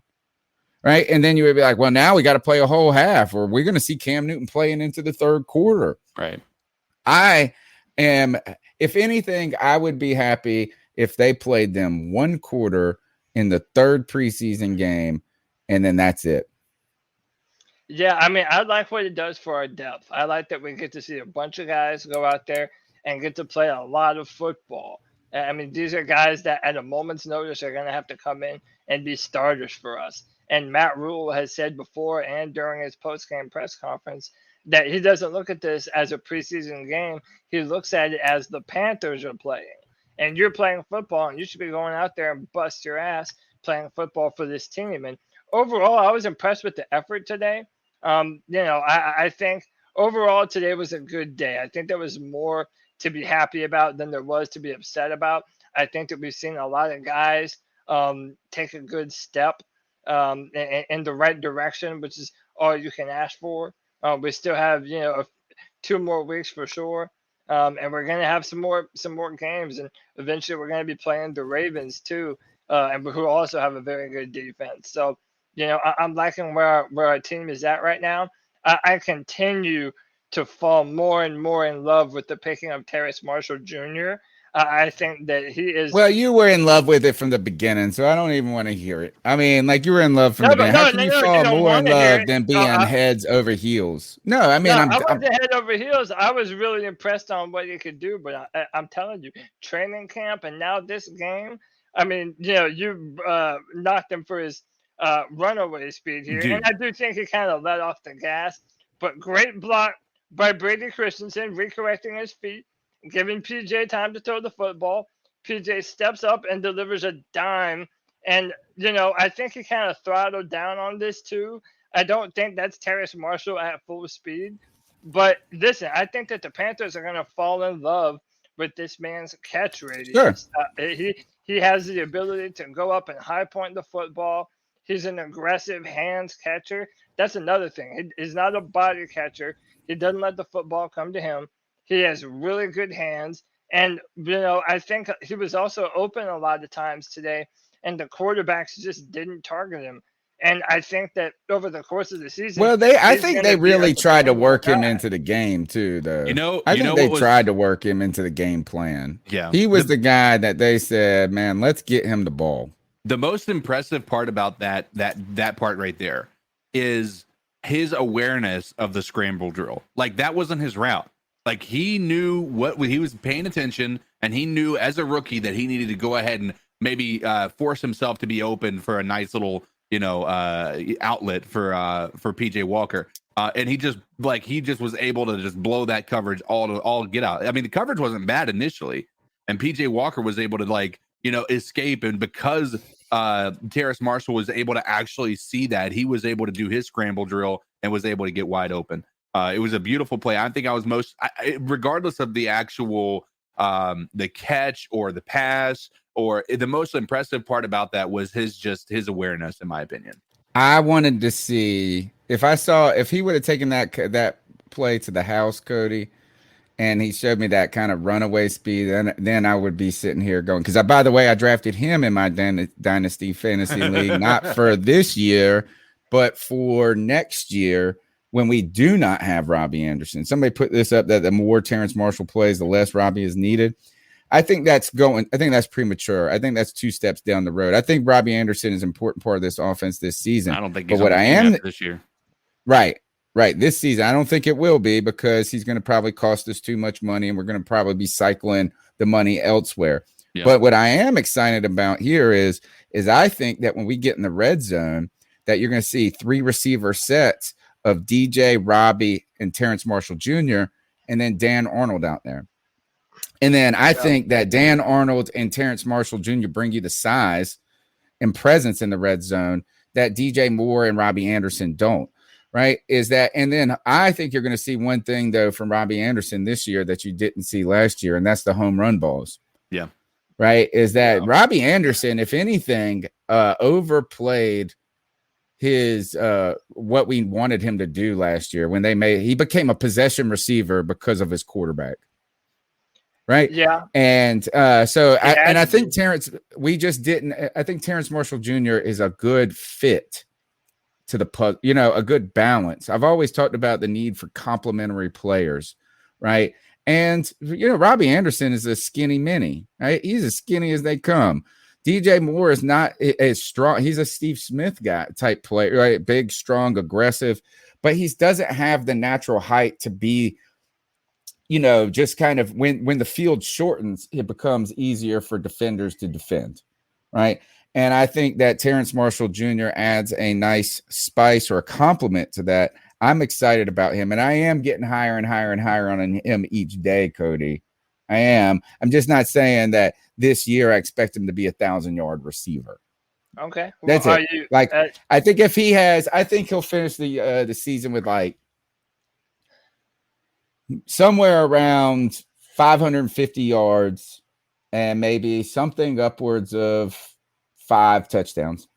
right? And then you would be like, well, now we got to play a whole half, or we're going to see Cam Newton playing into the third quarter. Right. If anything, I would be happy if they played them one quarter in the third preseason game, and then that's it. Yeah, I mean, I like what it does for our depth. I like that we get to see a bunch of guys go out there and get to play a lot of football. I mean, these are guys that at a moment's notice are going to have to come in and be starters for us. And Matt Rule has said before and during his post-game press conference that he doesn't look at this as a preseason game. He looks at it as the Panthers are playing. And you're playing football, and you should be going out there and bust your ass playing football for this team. And overall, I was impressed with the effort today. I think overall today was a good day. I think there was more to be happy about than there was to be upset about. I think that we've seen a lot of guys take a good step in the right direction, which is all you can ask for. We still have 2 more weeks for sure, and we're going to have some more games, and eventually we're going to be playing the Ravens too, and who also have a very good defense. So I'm liking where our team is at right now. I continue to fall more and more in love with the picking of Terrace Marshall Jr. I think that he is. Well, you were in love with it from the beginning, so I don't even want to hear it. I mean, like you were in love from the beginning. How can you fall more in love than being heads over heels? No, I mean, I wasn't head over heels. I was really impressed on what he could do, but I'm telling you, training camp and now this game. I mean, you knocked him for his runaway speed here, and I do think he kind of let off the gas. But great block by Brady Christensen, recorrecting his feet, giving PJ time to throw the football. PJ steps up and delivers a dime. And, I think he kind of throttled down on this too. I don't think that's Terrace Marshall at full speed. But listen, I think that the Panthers are going to fall in love with this man's catch radius. Sure. He has the ability to go up and high point the football. He's an aggressive hands catcher. That's another thing. He's not a body catcher. He doesn't let the football come to him. He has really good hands. And, I think he was also open a lot of times today, and the quarterbacks just didn't target him. And I think that over the course of the season, Well, I think they really tried to work him into the game too, though. I think they tried to work him into the game plan. Yeah, he was the guy that they said, "Man, let's get him the ball." The most impressive part about that part right there is his awareness of the scramble drill. Like, that wasn't his route. Like, he knew what he was paying attention, and he knew as a rookie that he needed to go ahead and maybe force himself to be open for a nice little outlet for PJ Walker. And he just was able to just blow that coverage all get out. I mean, the coverage wasn't bad initially, and PJ Walker was able to escape. And because Terrace Marshall was able to actually see that, he was able to do his scramble drill and was able to get wide open. It was a beautiful play. I think I was regardless of the actual the catch or the pass, or the most impressive part about that was his awareness, in my opinion. I wanted to see if he would have taken that play to the house, Cody, and he showed me that kind of runaway speed, then I would be sitting here going, because by the way, I drafted him in my Dynasty Fantasy League, not for this year, but for next year when we do not have Robbie Anderson. Somebody put this up that the more Terrace Marshall plays, the less Robbie is needed. I think that's premature. I think that's 2 steps down the road. I think Robbie Anderson is an important part of this offense this season. I don't think he's this year. Right. This season, I don't think it will be, because he's going to probably cost us too much money, and we're going to probably be cycling the money elsewhere. Yeah. But what I am excited about here is I think that when we get in the red zone, that you're going to see 3 receiver sets of DJ, Robbie, and Terrace Marshall Jr., and then Dan Arnold out there. And then I think that Dan Arnold and Terrace Marshall Jr. bring you the size and presence in the red zone that DJ Moore and Robbie Anderson don't, right? And then I think you're going to see one thing, though, from Robbie Anderson this year that you didn't see last year, and that's the home run balls. Yeah. Right? Is that Robbie Anderson, if anything, overplayed his what we wanted him to do last year when he became a possession receiver because of his quarterback. Right. Yeah. And I think Terrace Marshall Jr. is a good fit to the a good balance. I've always talked about the need for complementary players. Right. And, Robbie Anderson is a skinny mini, right? He's as skinny as they come. DJ Moore is not as strong. He's a Steve Smith type player, right? Big, strong, aggressive, but he doesn't have the natural height to be, just kind of when the field shortens, it becomes easier for defenders to defend, right? And I think that Terrace Marshall Jr. adds a nice spice or a complement to that. I'm excited about him, and I am getting higher and higher and higher on him each day, Cody. I am. I'm just not saying that this year I expect him to be 1,000-yard receiver. Okay, that's it. I think he'll finish the season with somewhere around 550 yards and maybe something upwards of 5 touchdowns.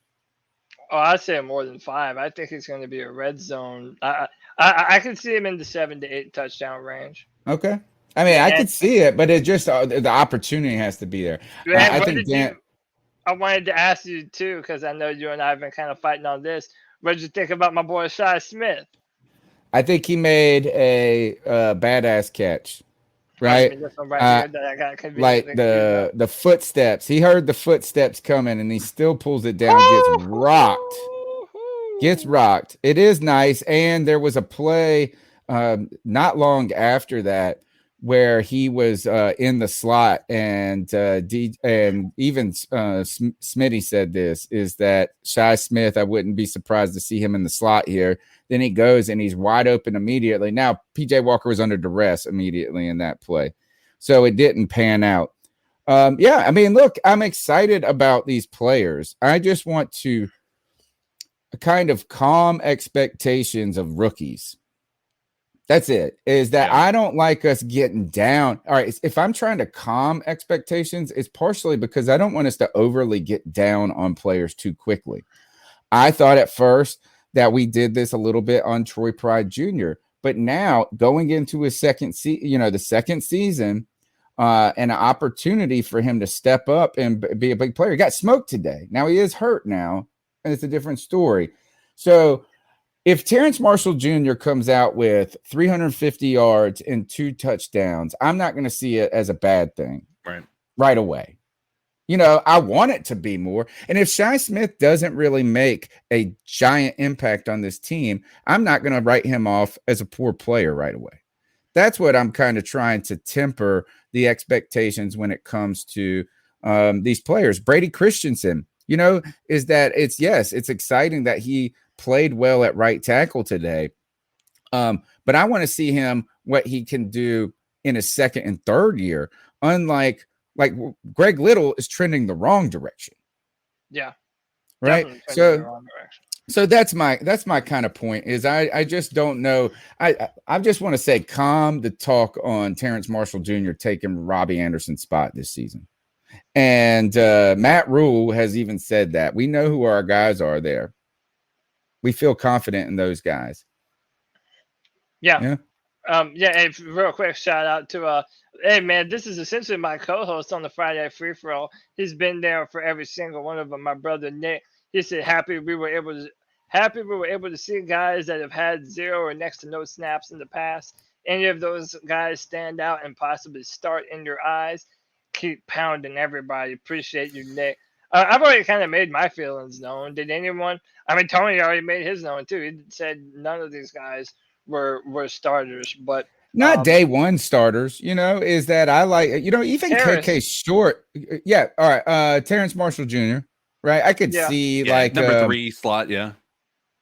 Oh, I'd say more than 5. I think it's going to be a red zone. I can see him in the 7 to 8 touchdown range. Okay. I mean, I could see it, but it just the opportunity has to be there. I wanted to ask you too, because I know you and I have been kind of fighting on this. What did you think about my boy Shi Smith? I think he made a badass catch, right? Like the footsteps. He heard the footsteps coming, and he still pulls it down. Gets rocked. It is nice, and there was a play not long after that where he was in the slot, and even Smitty said this, is that Shi Smith, I wouldn't be surprised to see him in the slot here. Then he goes and he's wide open immediately. Now, PJ Walker was under duress immediately in that play, so it didn't pan out. I mean, look, I'm excited about these players. I just want to kind of calm expectations of rookies. That's it. Is that I don't like us getting down. All right. If I'm trying to calm expectations, it's partially because I don't want us to overly get down on players too quickly. I thought at first that we did this a little bit on Troy Pride Jr., but now going into his second the second season, and an opportunity for him to step up and be a big player. He got smoked today. Now he is hurt now, and it's a different story. So if Terrence Marshall Jr. comes out with 350 yards and 2 touchdowns, I'm not going to see it as a bad thing right away. I want it to be more. And if Shi Smith doesn't really make a giant impact on this team, I'm not going to write him off as a poor player right away. That's what I'm kind of trying to temper the expectations when it comes to these players. Brady Christensen, is that it's exciting that he played well at right tackle today. But I want to see him, what he can do in his second and third year, unlike Greg Little is trending the wrong direction. Yeah. Right. So that's my kind of point is I just don't know. I just want to say calm the talk on Terrence Marshall Jr. taking Robbie Anderson's spot this season. And Matt Rule has even said that we know who our guys are there. We feel confident in those guys. Yeah. Hey, real quick shout out to hey man, this is essentially my co-host on the Friday Free For All. He's been there for every single one of them. My brother Nick, he said happy we were able to see guys that have had 0 or next to no snaps in the past. Any of those guys stand out and possibly start in your eyes. Keep pounding everybody. Appreciate you, Nick. I've already kind of made my feelings known. Did anyone? I mean, Tony already made his known too. He said none of these guys were starters, but not day one starters, is that I like, even Terrace. KK Short. Yeah. All right. Terrence Marshall Jr. Right. I could see number 3 slot. Yeah.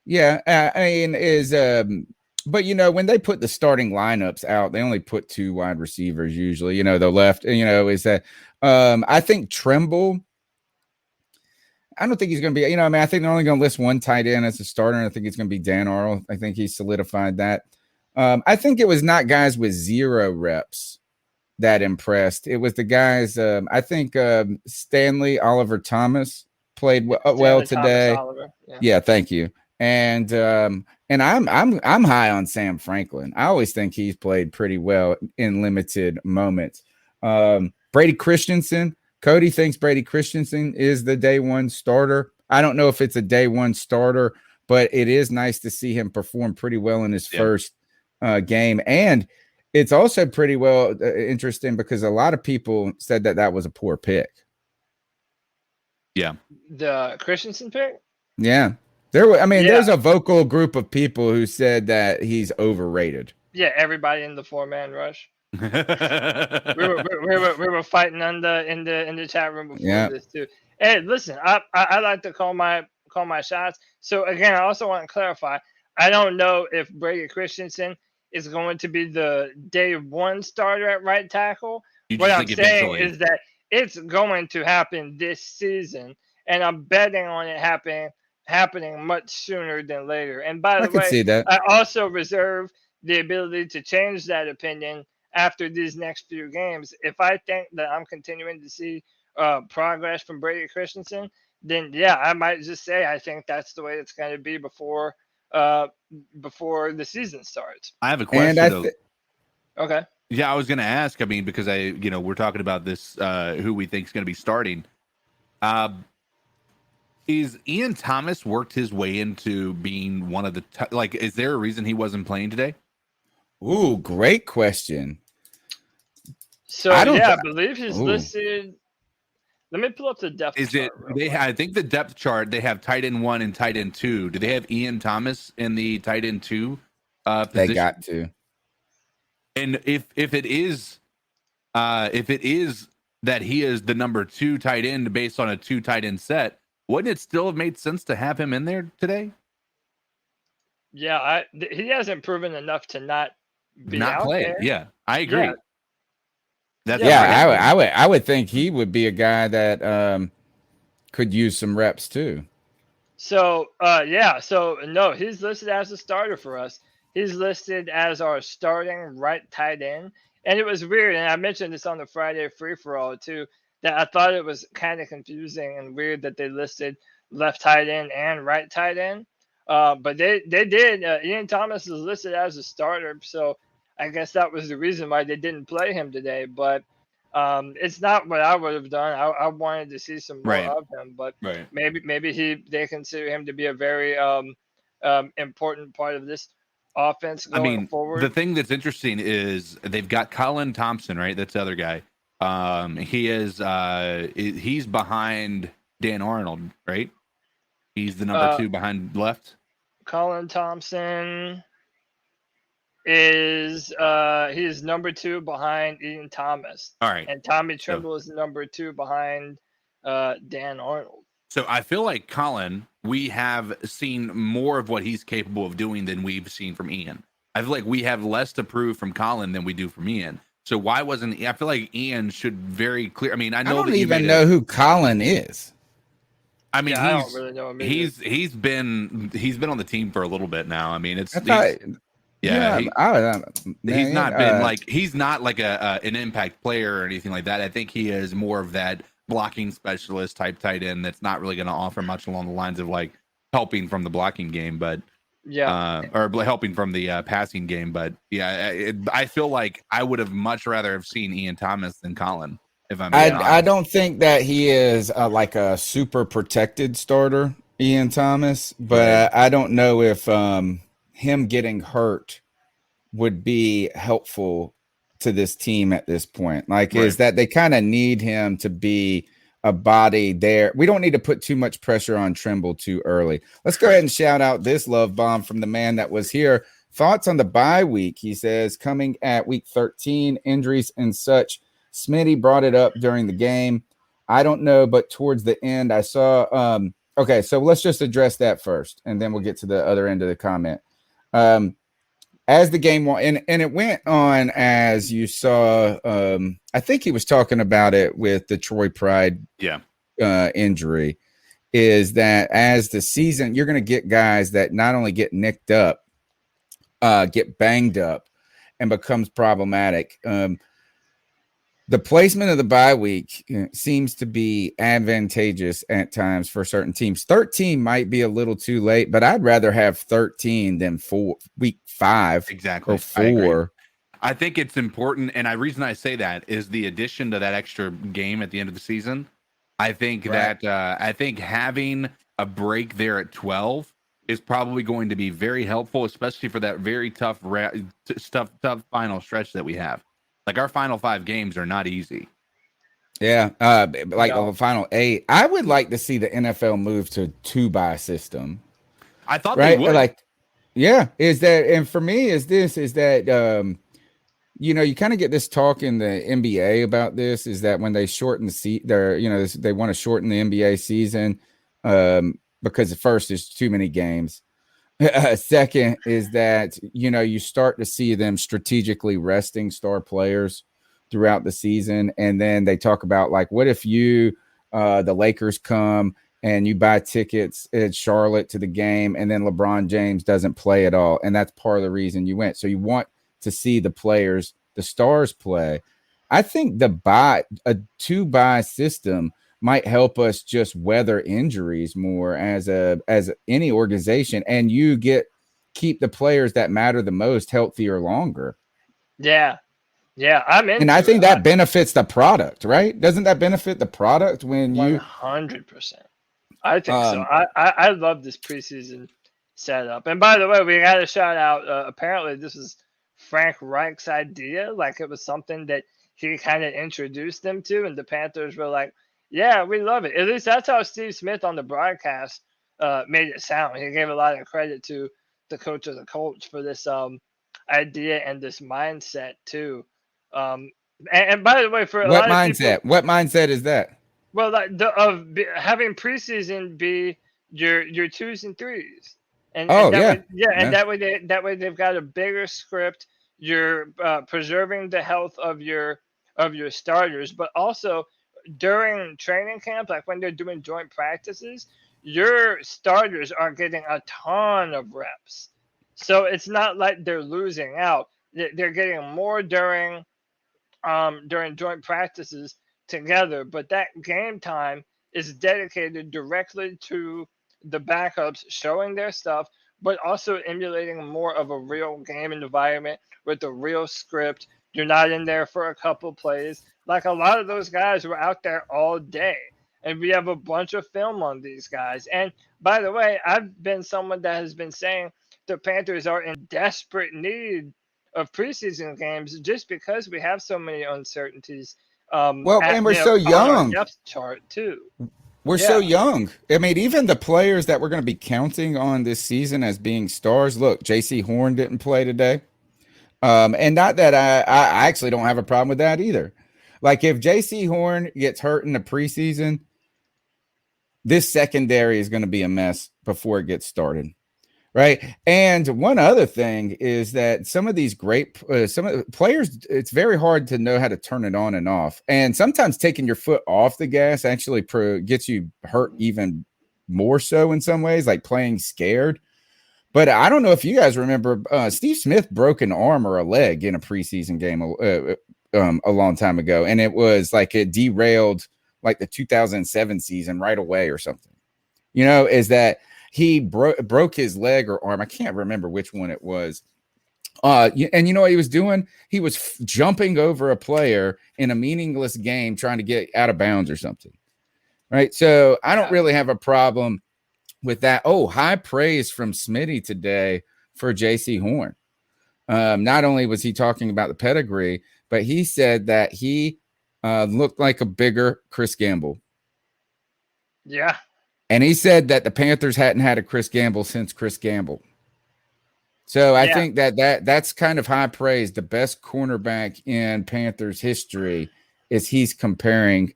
Yeah. I mean, but when they put the starting lineups out, they only put 2 wide receivers usually, the left, is that, I think Trimble, I don't think he's going to be, I think they're only going to list 1 tight end as a starter. And I think it's going to be Dan Arnold. I think he solidified that. I think it was not guys with 0 reps that impressed. It was the guys, I think Stanley Oliver Thomas played well today. Yeah, thank you. And I'm high on Sam Franklin. I always think he's played pretty well in limited moments. Brady Christensen. Cody thinks Brady Christensen is the day 1 starter. I don't know if it's a day 1 starter, but it is nice to see him perform pretty well in his first game. And it's also pretty well interesting because a lot of people said that was a poor pick. Yeah. The Christensen pick? Yeah. There's a vocal group of people who said that he's overrated. Yeah, everybody in the 4-man rush. we were fighting in the chat room before this too. Hey, listen, I like to call my shots. So again, I also want to clarify. I don't know if Brady Christensen is going to be the day 1 starter at right tackle. What I'm saying is that it's going to happen this season, and I'm betting on it happening much sooner than later. And by the way, I also reserve the ability to change that opinion after these next few games. If I think that I'm continuing to see progress from Brady Christensen, then yeah, I might just say I think that's the way it's going to be before the season starts. I have a question Okay. Yeah, I was going to ask. I mean, because we're talking about this, who we think is going to be starting. Is Ian Thomas worked his way into being one of the is there a reason he wasn't playing today? Ooh, great question. So I believe he's listed. Let me pull up the depth chart. I think the depth chart, they have tight end 1 and tight end 2. Do they have Ian Thomas in the tight end 2 position? They got to. And if it is that he is the number 2 tight end based on a 2 tight end set, wouldn't it still have made sense to have him in there today? Yeah, he hasn't proven enough to not play. There. Yeah, I agree. Yeah. I would think he would be a guy that could use some reps too. So no, he's listed as a starter for us. He's listed as our starting right tight end. And it was weird, and I mentioned this on the Friday Free For All too, that I thought it was kind of confusing and weird that they listed left tight end and right tight end. But they did. Ian Thomas is listed as a starter, so I guess that was the reason why they didn't play him today. But it's not what I would have done. I wanted to see some more Right. of him, but Right. maybe they consider him to be a very important part of this offense I going mean, forward. the thing that's interesting is they've got Colin Thompson, right? That's the other guy. He's behind Dan Arnold, right? He's the number 2 behind left. Colin Thompson is he is number 2 behind Ian Thomas. All right. And Tommy Trimble is number 2 behind Dan Arnold. So I feel like Colin, we have seen more of what he's capable of doing than we've seen from Ian. I feel like we have less to prove from Colin than we do from Ian. So why wasn't I feel like Ian should very clear. I mean, I know don't that you even made know who Colin is. I mean, I don't really know him either. he's been on the team for a little bit now. I mean, He's not like an impact player or anything like that. I think he is more of that blocking specialist type tight end that's not really going to offer much along the lines of like helping from the blocking game, but or helping from the passing game. But I feel like I would have much rather have seen Ian Thomas than Colin. If I don't think that he is like a super protected starter, Ian Thomas, but I don't know if him getting hurt would be helpful to this team at this point. Like, is that they kind of need him to be a body there. We don't need to put too much pressure on Trimble too early. Let's go ahead and shout out this love bomb from the man that was here. Thoughts on the bye week? He says, coming at week 13, injuries and such. Smitty brought it up during the game. I don't know, but towards the end, I saw. Okay, so let's just address that first, and then we'll get to the other end of the comment. As the game went, and it went on as you saw. I think he was talking about it with the Troy Pride injury. Is that as the season, you're going to get guys that not only get nicked up, get banged up, and becomes problematic. The placement of the bye week seems to be advantageous at times for certain teams. 13 might be a little too late, but I'd rather have 13 than week 5 exactly or 4. I think it's important, and the reason I say that is the addition to that extra game at the end of the season. I think that I think having a break there at 12 is probably going to be very helpful, especially for that very tough final stretch that we have. Like, our final 5 games are not easy. Yeah, the final 8. I would like to see the NFL move to a 2-bye system. I thought they would. Is that, and for me, is that you kind of get this talk in the NBA about this, is that when they shorten they want to shorten the NBA season because at first there's too many games. Second is that, you start to see them strategically resting star players throughout the season. And then they talk about, like, what if the Lakers come and you buy tickets at Charlotte to the game and then LeBron James doesn't play at all. And that's part of the reason you went. So you want to see the players, the stars play. I think a 2-bye system might help us just weather injuries more as any organization, and you keep the players that matter the most healthier longer. Yeah, I'm in. And I think that benefits the product, right? Doesn't that benefit the product when 100%? I think so. I love this preseason setup. And by the way, we got to shout out. Apparently, this is Frank Reich's idea. Like, it was something that he kind of introduced them to, and the Panthers were like, yeah, we love it. At least that's how Steve Smith on the broadcast made it sound. He gave a lot of credit to the coach of the Colts for this idea and this mindset too. And by the way, for what mindset is that? Well, like having preseason be your 2s and 3s, that way they've got a bigger script. You're preserving the health of your starters, but also during training camp, like when they're doing joint practices, your starters are getting a ton of reps. So it's not like they're losing out. They're getting more during joint practices together, but that game time is dedicated directly to the backups showing their stuff, but also emulating more of a real game environment with a real script. You're not in there for a couple plays. Like a lot of those guys were out there all day. And we have a bunch of film on these guys. And by the way, I've been someone that has been saying the Panthers are in desperate need of preseason games just because we have so many uncertainties Well, and we're so on our young. depth chart too. We're so young. I mean, even the players that we're going to be counting on this season as being stars. Look, J.C. Horn didn't play today. And not that I actually don't have a problem with that either. Like if J.C. Horn gets hurt in the preseason, this secondary is going to be a mess before it gets started. Right. And one other thing is that some of these some of the players, it's very hard to know how to turn it on and off. And sometimes taking your foot off the gas actually gets you hurt even more so in some ways, like playing scared. But I don't know if you guys remember, Steve Smith broke an arm or a leg in a preseason game a long time ago. And it was like it derailed like the 2007 season right away or something. Is that he broke his leg or arm. I can't remember which one it was. And you know what he was doing? He was jumping over a player in a meaningless game trying to get out of bounds or something. Right. So I don't really have a problem with that. Oh, high praise from Smitty today for J.C. Horn. Not only was he talking about the pedigree, but he said that he looked like a bigger Chris Gamble. Yeah. And he said that the Panthers hadn't had a Chris Gamble since Chris Gamble. So I think that's kind of high praise. The best cornerback in Panthers history is he's comparing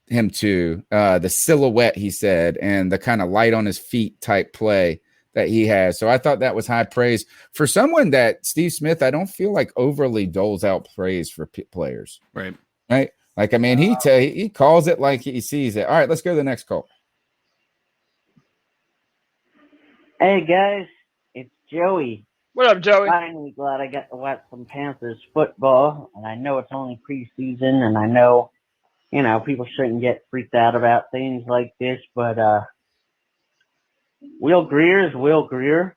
him to the silhouette, he said, and the kind of light on his feet type play that he has. So I thought that was high praise for someone that Steve Smith, I don't feel like overly doles out praise for players. Right. Right. Like, I mean, he calls it like he sees it. All right, let's go to the next call. Hey guys, it's Joey. What up, Joey? Finally glad I got to watch some Panthers football, and I know it's only preseason, and I know, people shouldn't get freaked out about things like this, but Will Greer is Will Greer.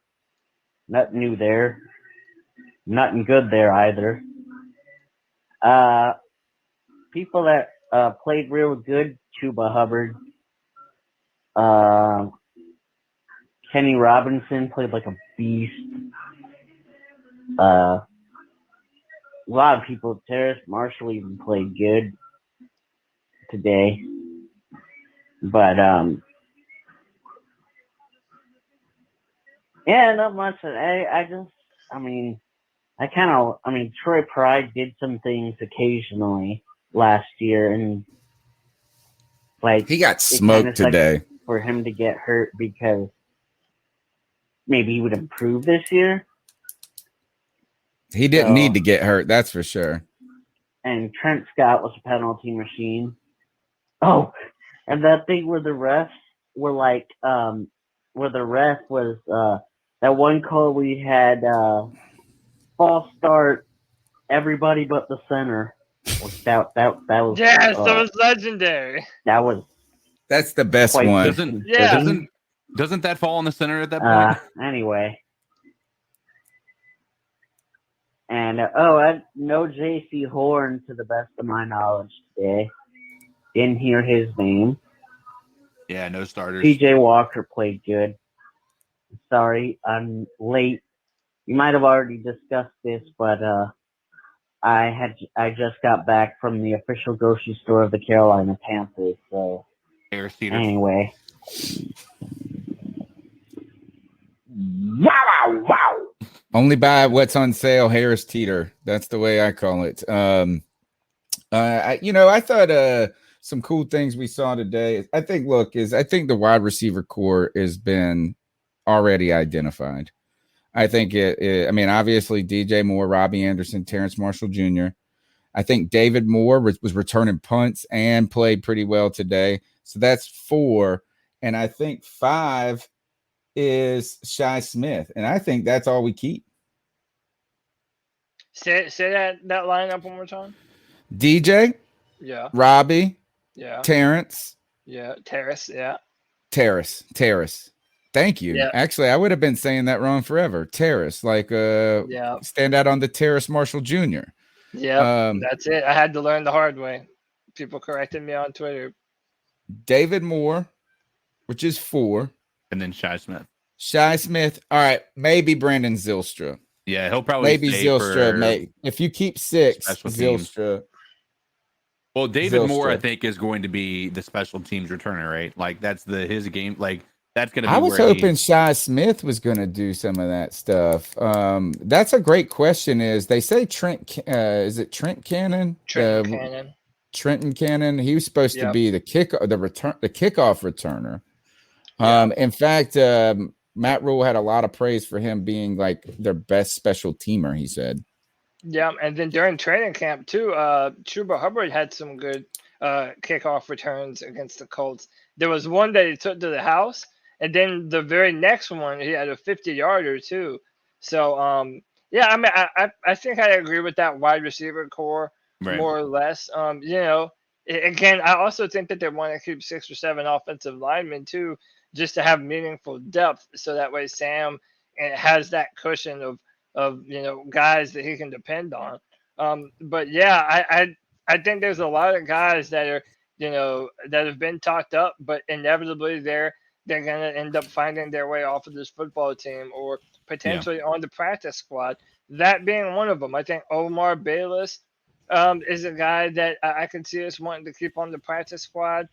Nothing new there. Nothing good there either. People that played real good, Chuba Hubbard. Kenny Robinson played like a beast. A lot of people, Terrace Marshall even played good today. But, not much. Troy Pride did some things occasionally last year, and like he got smoked today for him to get hurt because maybe he would improve this year. He didn't need to get hurt, that's for sure. And Trent Scott was a penalty machine. Oh, and that thing where the refs were like, where the ref was, that one call we had, false start, everybody but the center. That was. Yes, that was legendary. That's the best one. Doesn't that fall on the center at that point? Anyway. And, no J.C. Horn, to the best of my knowledge today. Didn't hear his name. Yeah, no starters. P.J. Walker played good. Sorry, I'm late. You might have already discussed this, but I just got back from the official grocery store of the Carolina Panthers. So anyway. Wow. Only buy what's on sale, Harris Teeter. That's the way I call it. I thought some cool things we saw today. I think the wide receiver core has been already identified. I think obviously DJ Moore, Robbie Anderson, Terrence Marshall Jr. I think David Moore was returning punts and played pretty well today. So that's 4. And I think 5 is Shi Smith. And I think that's all we keep. Say that lineup one more time. DJ, Yeah. Robbie, Yeah. Terrence. Yeah. Terrace. Yeah. Terrace. Thank you. Yeah. Actually, I would have been saying that wrong forever. Terrace, like Yeah. stand out on the Terrace Marshall Jr. Yep. That's it. I had to learn the hard way. People corrected me on Twitter. David Moore, which is 4. And then Shy Smith. Shy Smith. All right, maybe Brandon Zylstra. Yeah, he'll probably maybe stay Zylstra. for If you keep 6, special teams. Zylstra. Well, David Moore, Zylstra. I think, is going to be the special teams returner, right? Like that's his game. Like that's going to be. I was hoping Shy Smith was going to do some of that stuff. That's a great question. Is they say Trent? Is it Trent Cannon? Trenton Cannon. Trenton Cannon. He was supposed to be the kickoff returner. In fact, Matt Rule had a lot of praise for him being like their best special teamer. He said. Yeah, and then during training camp too, Chuba Hubbard had some good kickoff returns against the Colts. There was one that he took to the house, and then the very next one he had a 50-yarder too. So yeah, I mean, I think I agree with that wide receiver core more or less. Again, I also think that they want to keep 6 or 7 offensive linemen too, just to have meaningful depth, so that way Sam has that cushion of guys that he can depend on. But yeah, I think there's a lot of guys that are that have been talked up, but inevitably they're gonna end up finding their way off of this football team or potentially on the practice squad. That being one of them. I think Omar Bayless is a guy that I can see us wanting to keep on the practice squad.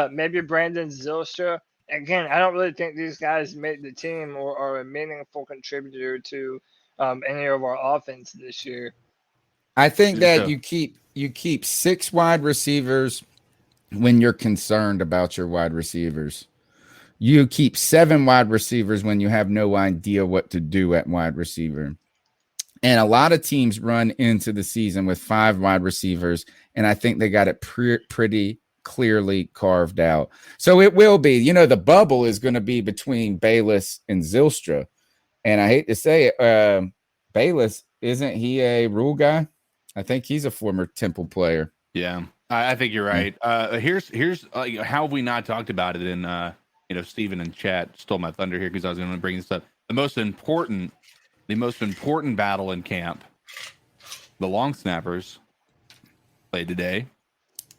Maybe Brandon Zylstra. Again, I don't really think these guys make the team or are a meaningful contributor to any of our offense this year. I think that you keep 6 wide receivers when you're concerned about your wide receivers. You keep 7 wide receivers when you have no idea what to do at wide receiver. And a lot of teams run into the season with 5 wide receivers, and I think they got it pretty clearly carved out. So it will be, the bubble is going to be between Bayless and Zylstra. And I hate to say it, Bayless, isn't he a Rule guy? I think he's a former Temple player. Yeah, I think you're right. Here's how have we not talked about it? And Steven in chat stole my thunder here because I was going to bring this up. The most important battle in camp, the long snappers played today,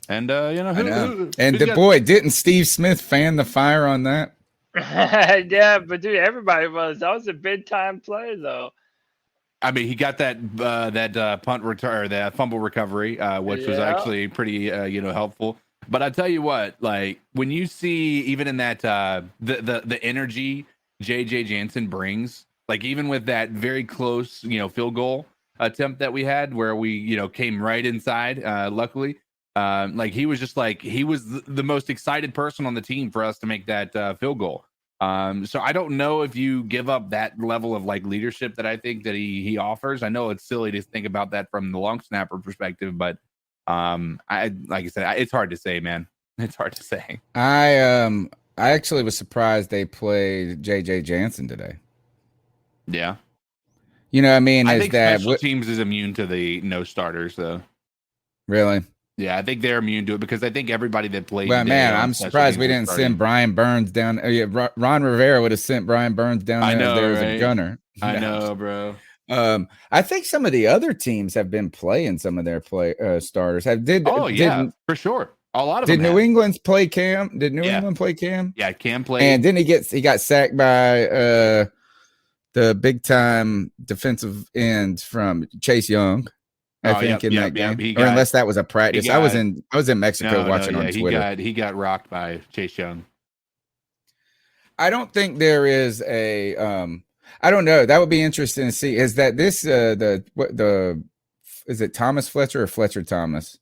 and boy, didn't Steve Smith fan the fire on that? Yeah, but dude, everybody was. That was a big time play, though. I mean, he got that punt return, that fumble recovery, which was actually pretty helpful. But I tell you what, like when you see even in that the energy JJ Jansen brings, like even with that very close field goal attempt that we had where we came right inside, luckily. Like he was the most excited person on the team for us to make that field goal. So I don't know if you give up that level of like leadership that I think that he offers. I know it's silly to think about that from the long snapper perspective, but like I said, it's hard to say, man. It's hard to say. I actually was surprised they played JJ Jansen today. Yeah. I mean, I think special teams is immune to the no starters though. Really? Yeah, I think they're immune to it because I think everybody that played. Well, man, I'm surprised we didn't send Brian Burns down. Ron Rivera would have sent Brian Burns down there as a gunner. I know, bro. I think some of the other teams have been playing some of their starters. For sure. A lot of them. Did New England play Cam? Did New England play Cam? Yeah, Cam played. And then he got sacked by the big time defensive end from Chase Young. I think in that game, or unless that was a practice. I was in Mexico watching on Twitter. He got rocked by Chase Young. I don't think there is a. I don't know. That would be interesting to see. Is that this is it Thomas Fletcher or Fletcher Thomas?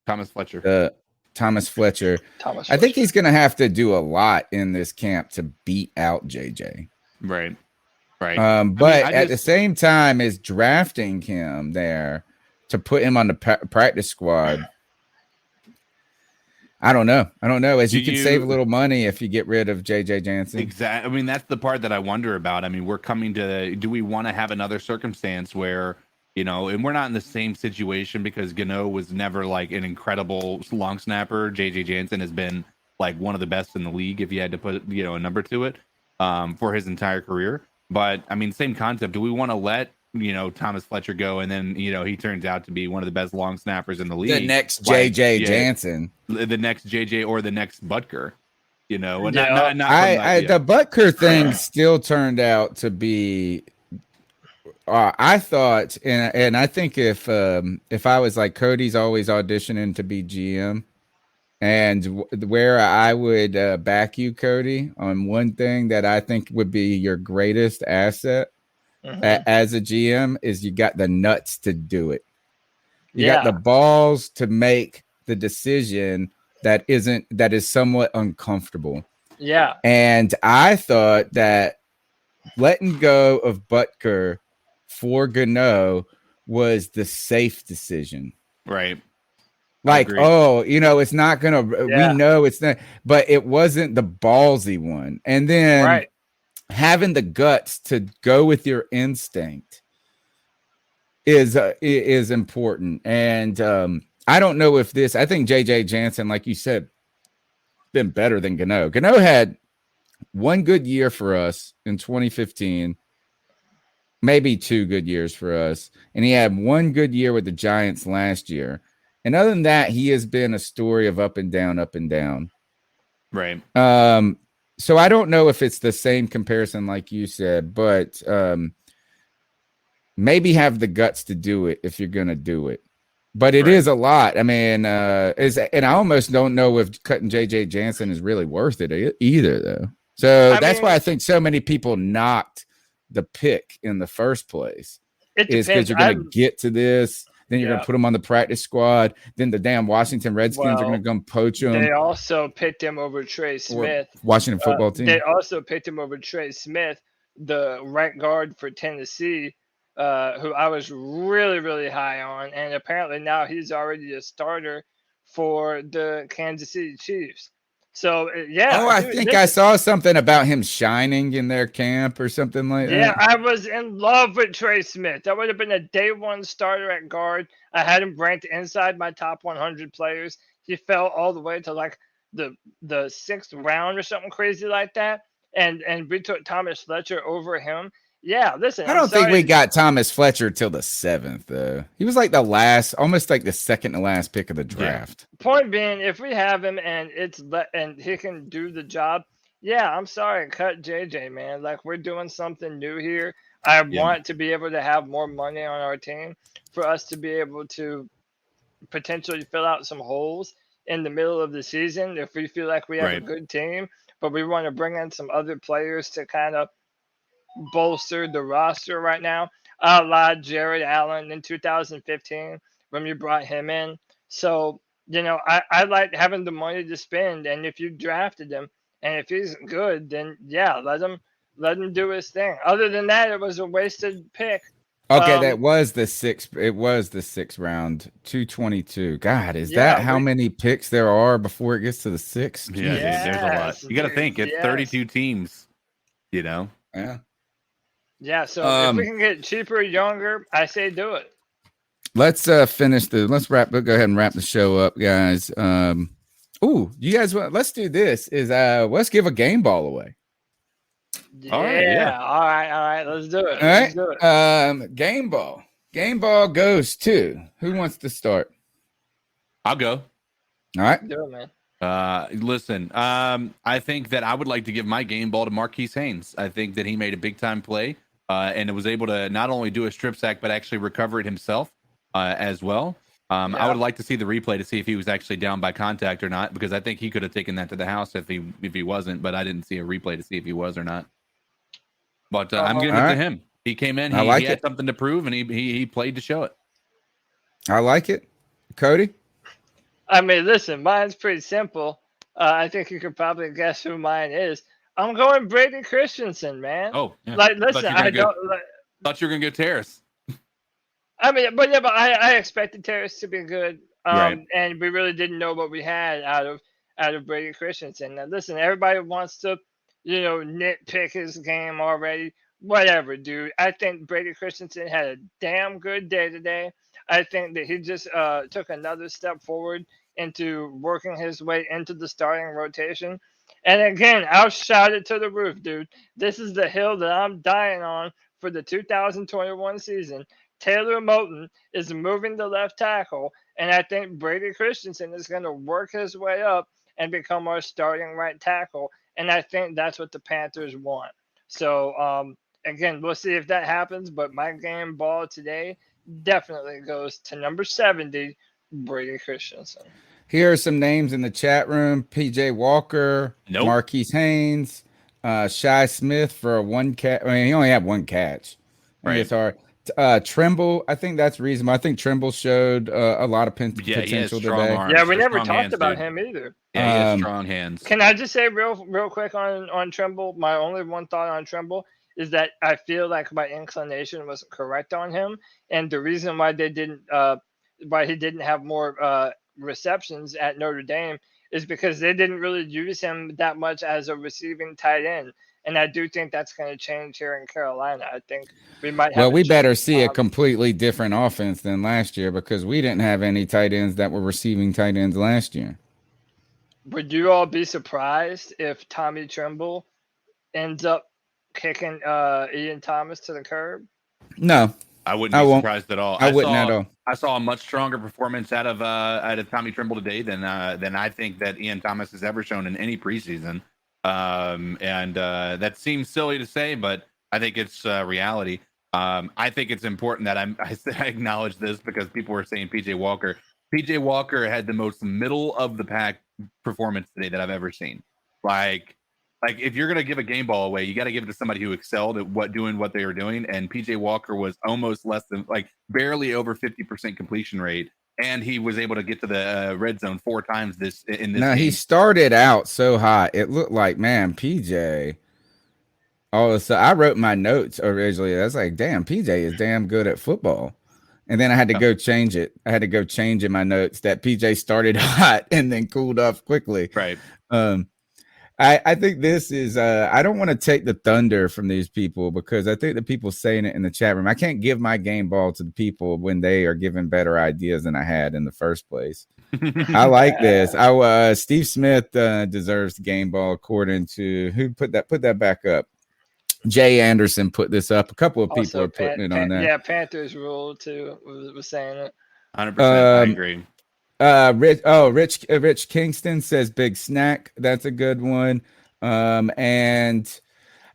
Thomas Fletcher. Thomas Fletcher. I think he's going to have to do a lot in this camp to beat out JJ. Right. But at the same time is drafting him there to put him on the practice squad. I don't know. As you can save a little money if you get rid of JJ Jansen. Exactly. I mean, that's the part that I wonder about. I mean, we're coming to. Do we want to have another circumstance where and we're not in the same situation because Gano was never like an incredible long snapper. JJ Jansen has been like one of the best in the league if you had to put, a number to it, for his entire career. But I mean, same concept. Do we want to let, Thomas Fletcher go and then, he turns out to be one of the best long snappers in the league? The next JJ Jansen. The next JJ or the next Butker, and not the Butker thing still turned out to be I thought, and I think if I was like Cody's always auditioning to be GM, and where I would back you, Cody, on one thing that I think would be your greatest asset as a GM is you got the nuts to do it. You got the balls to make the decision that is somewhat uncomfortable. Yeah. And I thought that letting go of Butker for Gano was the safe decision. Right. Like, it's not going to, we know it's not, but it wasn't the ballsy one. And then having the guts to go with your instinct is important. And I don't know if I think JJ Jansen, like you said, been better than Gano. Gano had one good year for us in 2015. Maybe 2 good years for us. And he had one good year with the Giants last year. And other than that, he has been a story of up and down, up and down. Right. So I don't know if it's the same comparison like you said, but maybe have the guts to do it if you're going to do it. But it is a lot. I mean, and I almost don't know if cutting JJ Jansen is really worth it either, though. So that's why I think so many people knocked the pick in the first place. Is because you're going to get to this, then you're going to put him on the practice squad, then the damn Washington Redskins are going to come poach him. They also picked him over Trey Smith. Washington football team. They also picked him over Trey Smith, the right guard for Tennessee, who I was really, really high on. And apparently now he's already a starter for the Kansas City Chiefs. So, I think I saw something about him shining in their camp or something like that. Yeah, I was in love with Trey Smith. That would have been a day one starter at guard. I had him ranked inside my top 100 players. He fell all the way to like the 6th round or something crazy like that. And we took Thomas Fletcher over him. Yeah, listen. I don't think we got Thomas Fletcher till the 7th, though. He was like almost like the second to last pick of the draft. Yeah. Point being, if we have him and and he can do the job, I'm sorry, cut JJ, man. Like, we're doing something new here. I want to be able to have more money on our team for us to be able to potentially fill out some holes in the middle of the season if we feel like we have a good team, but we want to bring in some other players to kind of bolster the roster right now, a la Jared Allen in 2015 when we brought him in. So, I like having the money to spend, and if you drafted him and if he's good, then let him do his thing. Other than that, it was a wasted pick. Okay, that was the 6th. It was the 6th round, 222. God, is that how many picks there are before it gets to the 6th? Yeah, there's a lot. You got to think it's 32 teams. Yeah. Yeah, so if we can get cheaper, younger, I say do it. Let's finish let's wrap. Go ahead and wrap the show up, guys. You guys let's do this. Let's give a game ball away. All right. Let's do it. All right. Game ball. Game ball goes to who wants to start? I'll go. All right. Do it, man. Listen, I think that I would like to give my game ball to Marquise Haynes. I think that he made a big time play and was able to not only do a strip sack, but actually recover it himself as well. I would like to see the replay to see if he was actually down by contact or not, because I think he could have taken that to the house if he wasn't, but I didn't see a replay to see if he was or not. But I'm giving it to him. He came in, he had something to prove, and he played to show it. I like it. Cody? I mean, listen, mine's pretty simple. I think you could probably guess who mine is. I'm going Brady Christensen, man. Oh, yeah. Like, listen, I thought you were going to go Terrace. I mean, but I expected Terrace to be good. And we really didn't know what we had out of Brady Christensen. Now, listen, everybody wants to, nitpick his game already. whatever, dude. I think Brady Christensen had a damn good day today. I think that he just took another step forward into working his way into the starting rotation. And again, I'll shout it to the roof, dude. This is the hill that I'm dying on for the 2021 season. Taylor Moton is moving the left tackle, and I think Brady Christensen is going to work his way up and become our starting right tackle. And I think that's what the Panthers want. So, again, we'll see if that happens. But my game ball today definitely goes to number 70, Brady Christensen. Here are some names in the chat room: PJ Walker, Nope. Marquise Haynes, Shy Smith for a one catch. I mean, he only had one catch. I mean, it's hard. Trimble, I think that's reasonable. I think Trimble showed a lot of potential today. Arms. Yeah, we never Strong talked hands, about dude. him either. Yeah, he has strong hands. Can I just say real quick on Trimble? My only one thought on Trimble is that I feel like my inclination was correct on him, and the reason why he didn't have more receptions at Notre Dame is because they didn't really use him that much as a receiving tight end. And I do think that's going to change here in Carolina. I think we might have. Well, we better see a completely different offense than last year, because we didn't have any tight ends that were receiving tight ends last year. Would you all be surprised if Tommy Trimble ends up kicking Ian Thomas to the curb? No, I wouldn't be surprised at all. I wouldn't at all. I saw a much stronger performance out of Tommy Trimble today than I think that Ian Thomas has ever shown in any preseason. And that seems silly to say, but I think it's reality. I think it's important that I acknowledge this, because people were saying PJ Walker. PJ Walker had the most middle of the pack performance today that I've ever seen. Like if you're gonna give a game ball away, you got to give it to somebody who excelled at doing what they were doing. And PJ Walker was almost less than, barely over 50% completion rate, and he was able to get to the red zone 4 times in this game. He started out so hot. It looked like, man, PJ. All of a sudden, I wrote my notes originally. I was like, damn, PJ is damn good at football. And then I had to go change it. I had to go change in my notes that PJ started hot and then cooled off quickly. Right. I think this is I don't want to take the thunder from these people, because I think the people saying it in the chat room, I can't give my game ball to the people when they are giving better ideas than I had in the first place. I like this. Steve Smith deserves the game ball, according to who put that back up. Jay Anderson put this up. A couple of people Also, are putting it on there. Yeah, Panthers rule too was saying it. 100%. I agree. Rich Kingston says big snack. That's a good one. And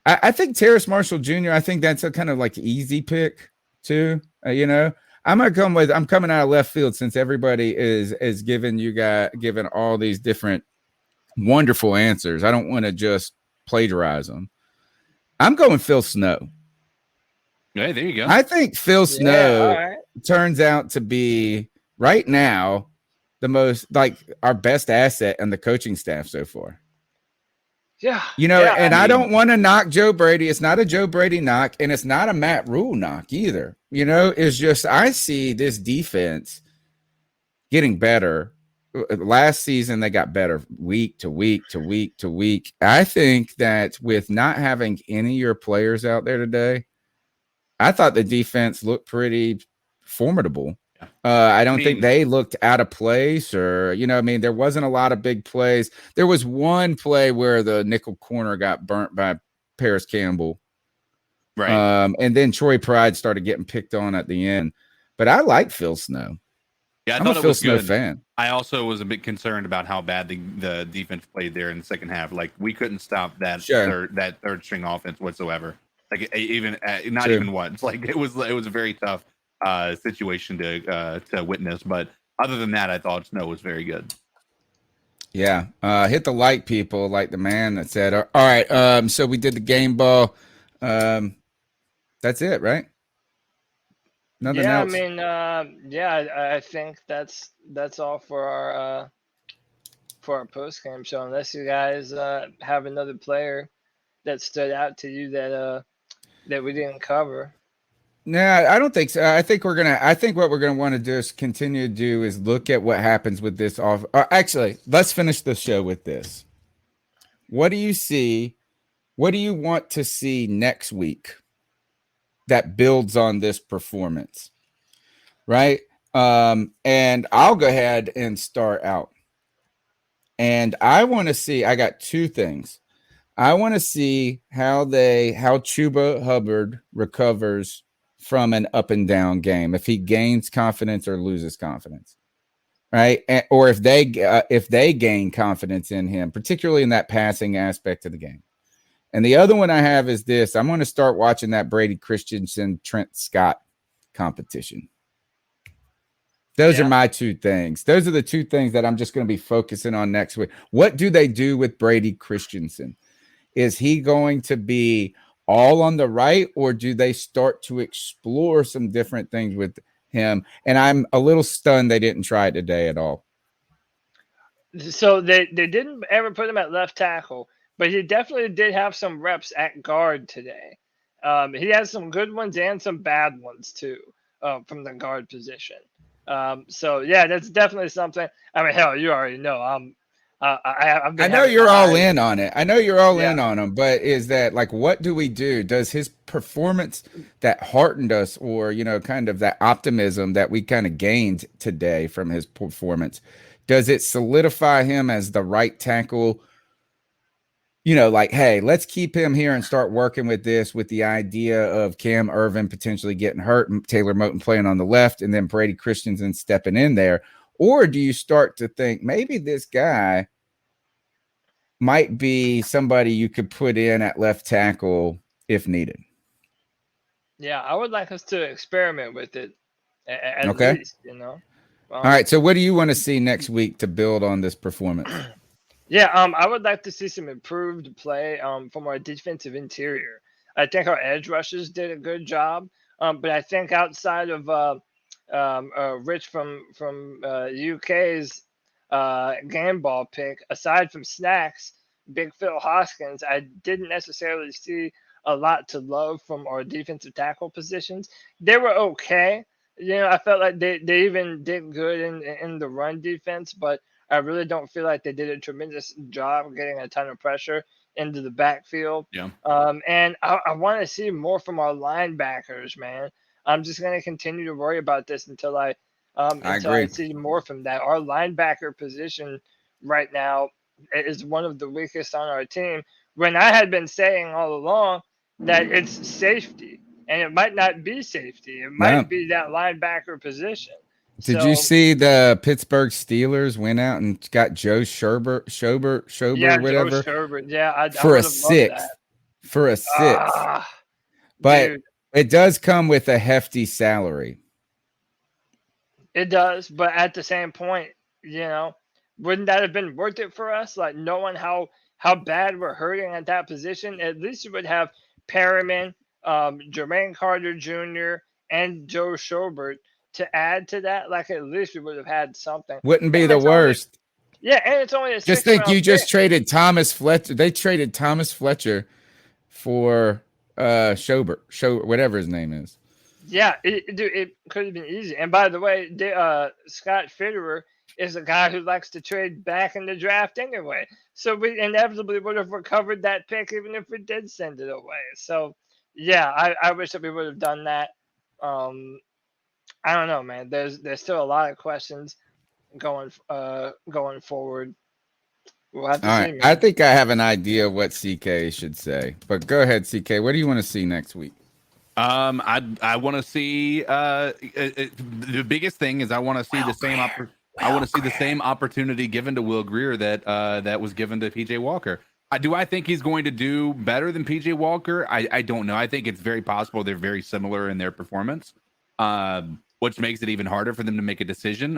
I think Terrace Marshall Jr., I think that's a kind of like easy pick too. I'm coming out of left field, since everybody is giving all these different wonderful answers. I don't want to just plagiarize them. I'm going Phil Snow. Hey, there you go. I think Phil Snow turns out to be right now the most, our best asset in the coaching staff so far. Yeah. I don't want to knock Joe Brady. It's not a Joe Brady knock, and it's not a Matt Rule knock either. It's just, I see this defense getting better. Last season, they got better week to week to week to week. I think that with not having any of your players out there today, I thought the defense looked pretty formidable. I don't think they looked out of place, or, there wasn't a lot of big plays. There was one play where the nickel corner got burnt by Paris Campbell. Right. And then Troy Pride started getting picked on at the end. But I like Phil Snow. Yeah, I'm a Phil Snow fan. I also was a bit concerned about how bad the defense played there in the second half. We couldn't stop that third string offense whatsoever. Even once. It was a very tough situation to witness. But other than that, I thought Snow was very good. Yeah. Hit the like, people, like the man that said, all right. So we did the game ball. That's it, right? Nothing else. I think that's all for our post game show. Unless you guys have another player that stood out to you that we didn't cover. No, I don't think so. I think what we're gonna want to do is continue to do is look at what happens with this off. Actually, let's finish the show with this. What do you see? What do you want to see next week that builds on this performance, right? And I'll go ahead and start out. And I want to see, I got two things. I want to see how Chuba Hubbard recovers from an up and down game, if he gains confidence or loses confidence, right? Or if they gain confidence in him, particularly in that passing aspect of the game. And the other one I have is this: I'm going to start watching that Brady Christensen, Trent Scott competition. Those are my two things. Those are the two things that I'm just going to be focusing on next week. What do they do with Brady Christensen? Is he going to be all on the right, or do they start to explore some different things with him? And I'm a little stunned they didn't try it today at all. So they didn't ever put him at left tackle, but he definitely did have some reps at guard today. He has some good ones and some bad ones too, from the guard position. So yeah, that's definitely something. I mean, hell, you already know I know you're all in on it. I know you're all in on him, but is that like, what do we do? Does his performance that heartened us, or, you know, kind of that optimism that we kind of gained today from his performance, does it solidify him as the right tackle? You know, like, hey, let's keep him here and start working with this, with the idea of Cam Irvin potentially getting hurt and Taylor Moton playing on the left and then Brady Christensen stepping in there? Or do you start to think maybe this guy might be somebody you could put in at left tackle if needed? Yeah, I would like us to experiment with it at Okay. least, you know. All right. So what do you want to see next week to build on this performance? Yeah, I would like to see some improved play from our defensive interior. I think our edge rushers did a good job, but I think outside of Rich from UK's game ball pick, aside from Snacks, Big Phil Hoskins, I didn't necessarily see a lot to love from our defensive tackle positions. They were okay. You know, I felt like they even did good in the run defense, but I really don't feel like they did a tremendous job getting a ton of pressure into the backfield. Yeah. And I want to see more from our linebackers, man. I'm just going to continue to worry about this until I see more from that. Our linebacker position right now is one of the weakest on our team, when I had been saying all along that it's safety, and it might not be safety. It might be that linebacker position. Did you see the Pittsburgh Steelers went out and got Joe Sherbert, whatever? Joe Sherbert. Yeah, for a sixth. For a sixth. But dude, it does come with a hefty salary. It does, but at the same point, you know, wouldn't that have been worth it for us? Like, knowing how bad we're hurting at that position, at least you would have Perriman, Jermaine Carter Jr., and Joe Sherbert to add to that. Like, at least we would have had something. Wouldn't be the worst. And it's only a just think you just traded Thomas Fletcher. They traded Thomas Fletcher for Sherbert, whatever his name is. Yeah, it could have been easy. And by the way, Scott Fitterer is a guy who likes to trade back in the draft anyway. So we inevitably would have recovered that pick even if we did send it away. So, yeah, I wish that we would have done that. I don't know, man. There's still a lot of questions going forward. We'll have to see, man. I think I have an idea of what CK should say. But go ahead, CK. What do you want to see next week? I want to see the biggest thing is I want to see the same I want to see the same opportunity given to Will Grier that was given to PJ Walker. Do I think he's going to do better than PJ Walker? I don't know. I think it's very possible they're very similar in their performance, which makes it even harder for them to make a decision.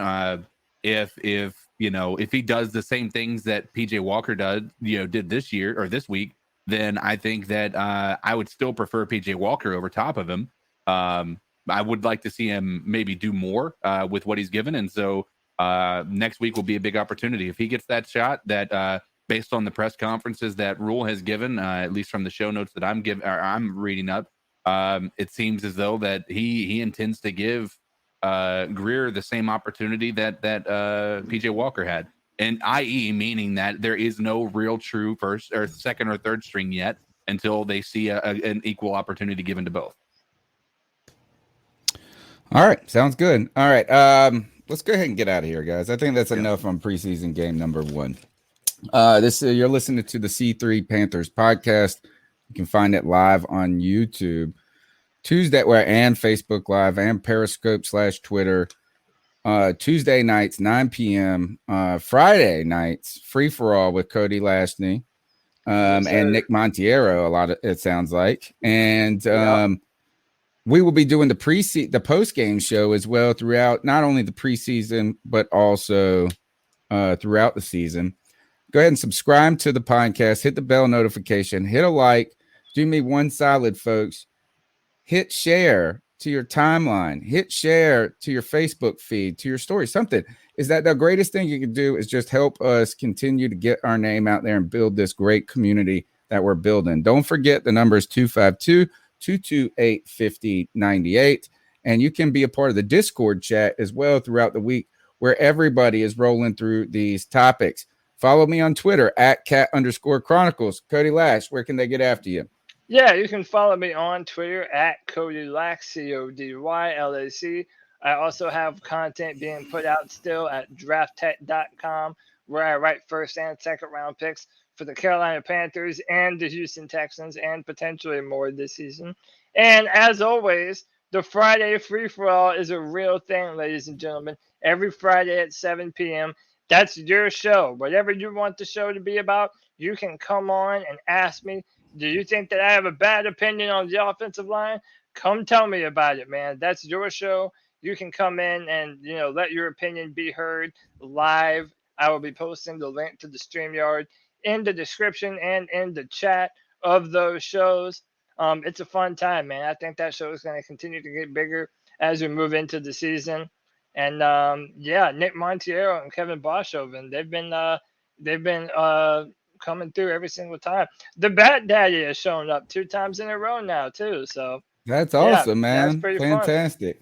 If he does the same things that PJ Walker did this year or this week, then I think that I would still prefer PJ Walker over top of him. I would like to see him maybe do more with what he's given. And so next week will be a big opportunity. If he gets that shot, that based on the press conferences that Rule has given, at least from the show notes that I'm reading up, it seems as though that he intends to give Grier the same opportunity that PJ Walker had. And i.e. meaning that there is no real true first or second or third string yet until they see an equal opportunity given to both. All right, sounds good. All right, let's go ahead and get out of here, guys. I think that's enough on preseason game number 1. You're listening to the C3 Panthers podcast. You can find it live on YouTube Tuesday, and Facebook Live and Periscope/Twitter. Tuesday nights 9 p.m. Friday nights free for all with Cody Lashney and Nick Montiero. A lot of it sounds like, and we will be doing the post-game show as well throughout not only the preseason but also throughout the season. Go ahead and subscribe to the podcast. Hit the bell notification. Hit a like. Do me one solid, folks. Hit share to your timeline. Hit share to your Facebook feed, to your story. Something is that the greatest thing you can do is just help us continue to get our name out there and build this great community that we're building. Don't forget the number is 252-228-5098. And you can be a part of the Discord chat as well throughout the week where everybody is rolling through these topics. Follow me on Twitter at @cat_chronicles. Cody Lash, where can they get after you? Yeah, you can follow me on Twitter at Cody Lack, CODYLAC. I also have content being put out still at drafttech.com, where I write first and second round picks for the Carolina Panthers and the Houston Texans, and potentially more this season. And as always, the Friday free-for-all is a real thing, ladies and gentlemen. Every Friday at 7 p.m., that's your show. Whatever you want the show to be about, you can come on and ask me. Do you think that I have a bad opinion on the offensive line? Come tell me about it, man. That's your show. You can come in and, let your opinion be heard live. I will be posting the link to the StreamYard in the description and in the chat of those shows. It's a fun time, man. I think that show is going to continue to get bigger as we move into the season. And Nick Montiero and Kevin Boshoven, they've been coming through every single time. The Bat Daddy has shown up 2 times in a row now too. So that's awesome, man. That's pretty fantastic.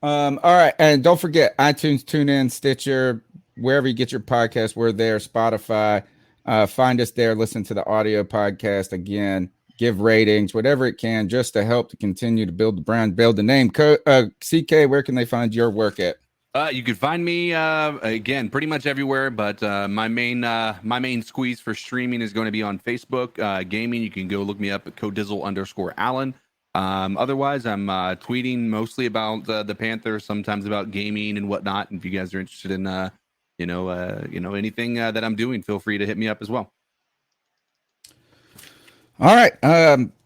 Fun. All right, and don't forget iTunes, TuneIn, Stitcher, wherever you get your podcast. We're there. Spotify. Find us there. Listen to the audio podcast again. Give ratings, whatever it can, just to help to continue to build the brand, build the name. CK, where can they find your work at? You can find me again pretty much everywhere, but my main squeeze for streaming is going to be on Facebook. Gaming, you can go look me up at codizzle_Allen. Otherwise, I'm tweeting mostly about the Panthers, sometimes about gaming and whatnot. And if you guys are interested in anything that I'm doing, feel free to hit me up as well. All right.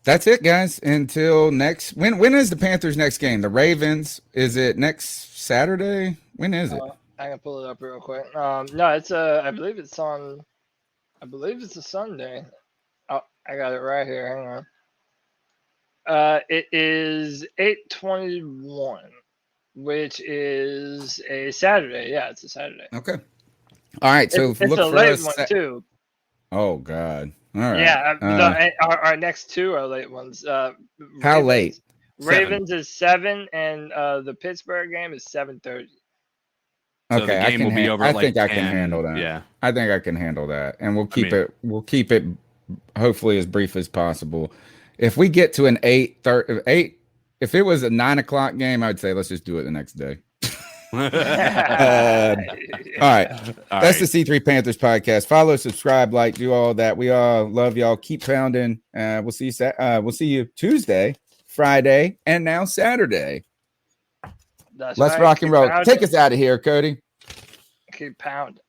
That's it, guys. Until next. When is the Panthers' next game? The Ravens. Is it next Saturday? When is it? I can pull it up real quick. No, it's I believe it's a Sunday. Oh, I got it right here. Hang on. It is 8/21, which is a Saturday. Yeah, it's a Saturday. Okay. All right. So it's a late one too. Oh God. All right. Yeah. Our next 2 are late ones. How late? Ravens is 7, and the Pittsburgh game is 7:30. So okay, the game will be over. I like think 10, I can handle that. Yeah, I think I can handle that, and we'll keep it hopefully as brief as possible. If we get to an 8:30, if it was a 9 o'clock game, I would say let's just do it the next day. All right. That's the C3 Panthers podcast. Follow, subscribe, like, do all that. We all love y'all. Keep pounding. We'll see you Tuesday, Friday, and now Saturday. Let's rock and roll. Take us out of here, Cody. Keep pounding.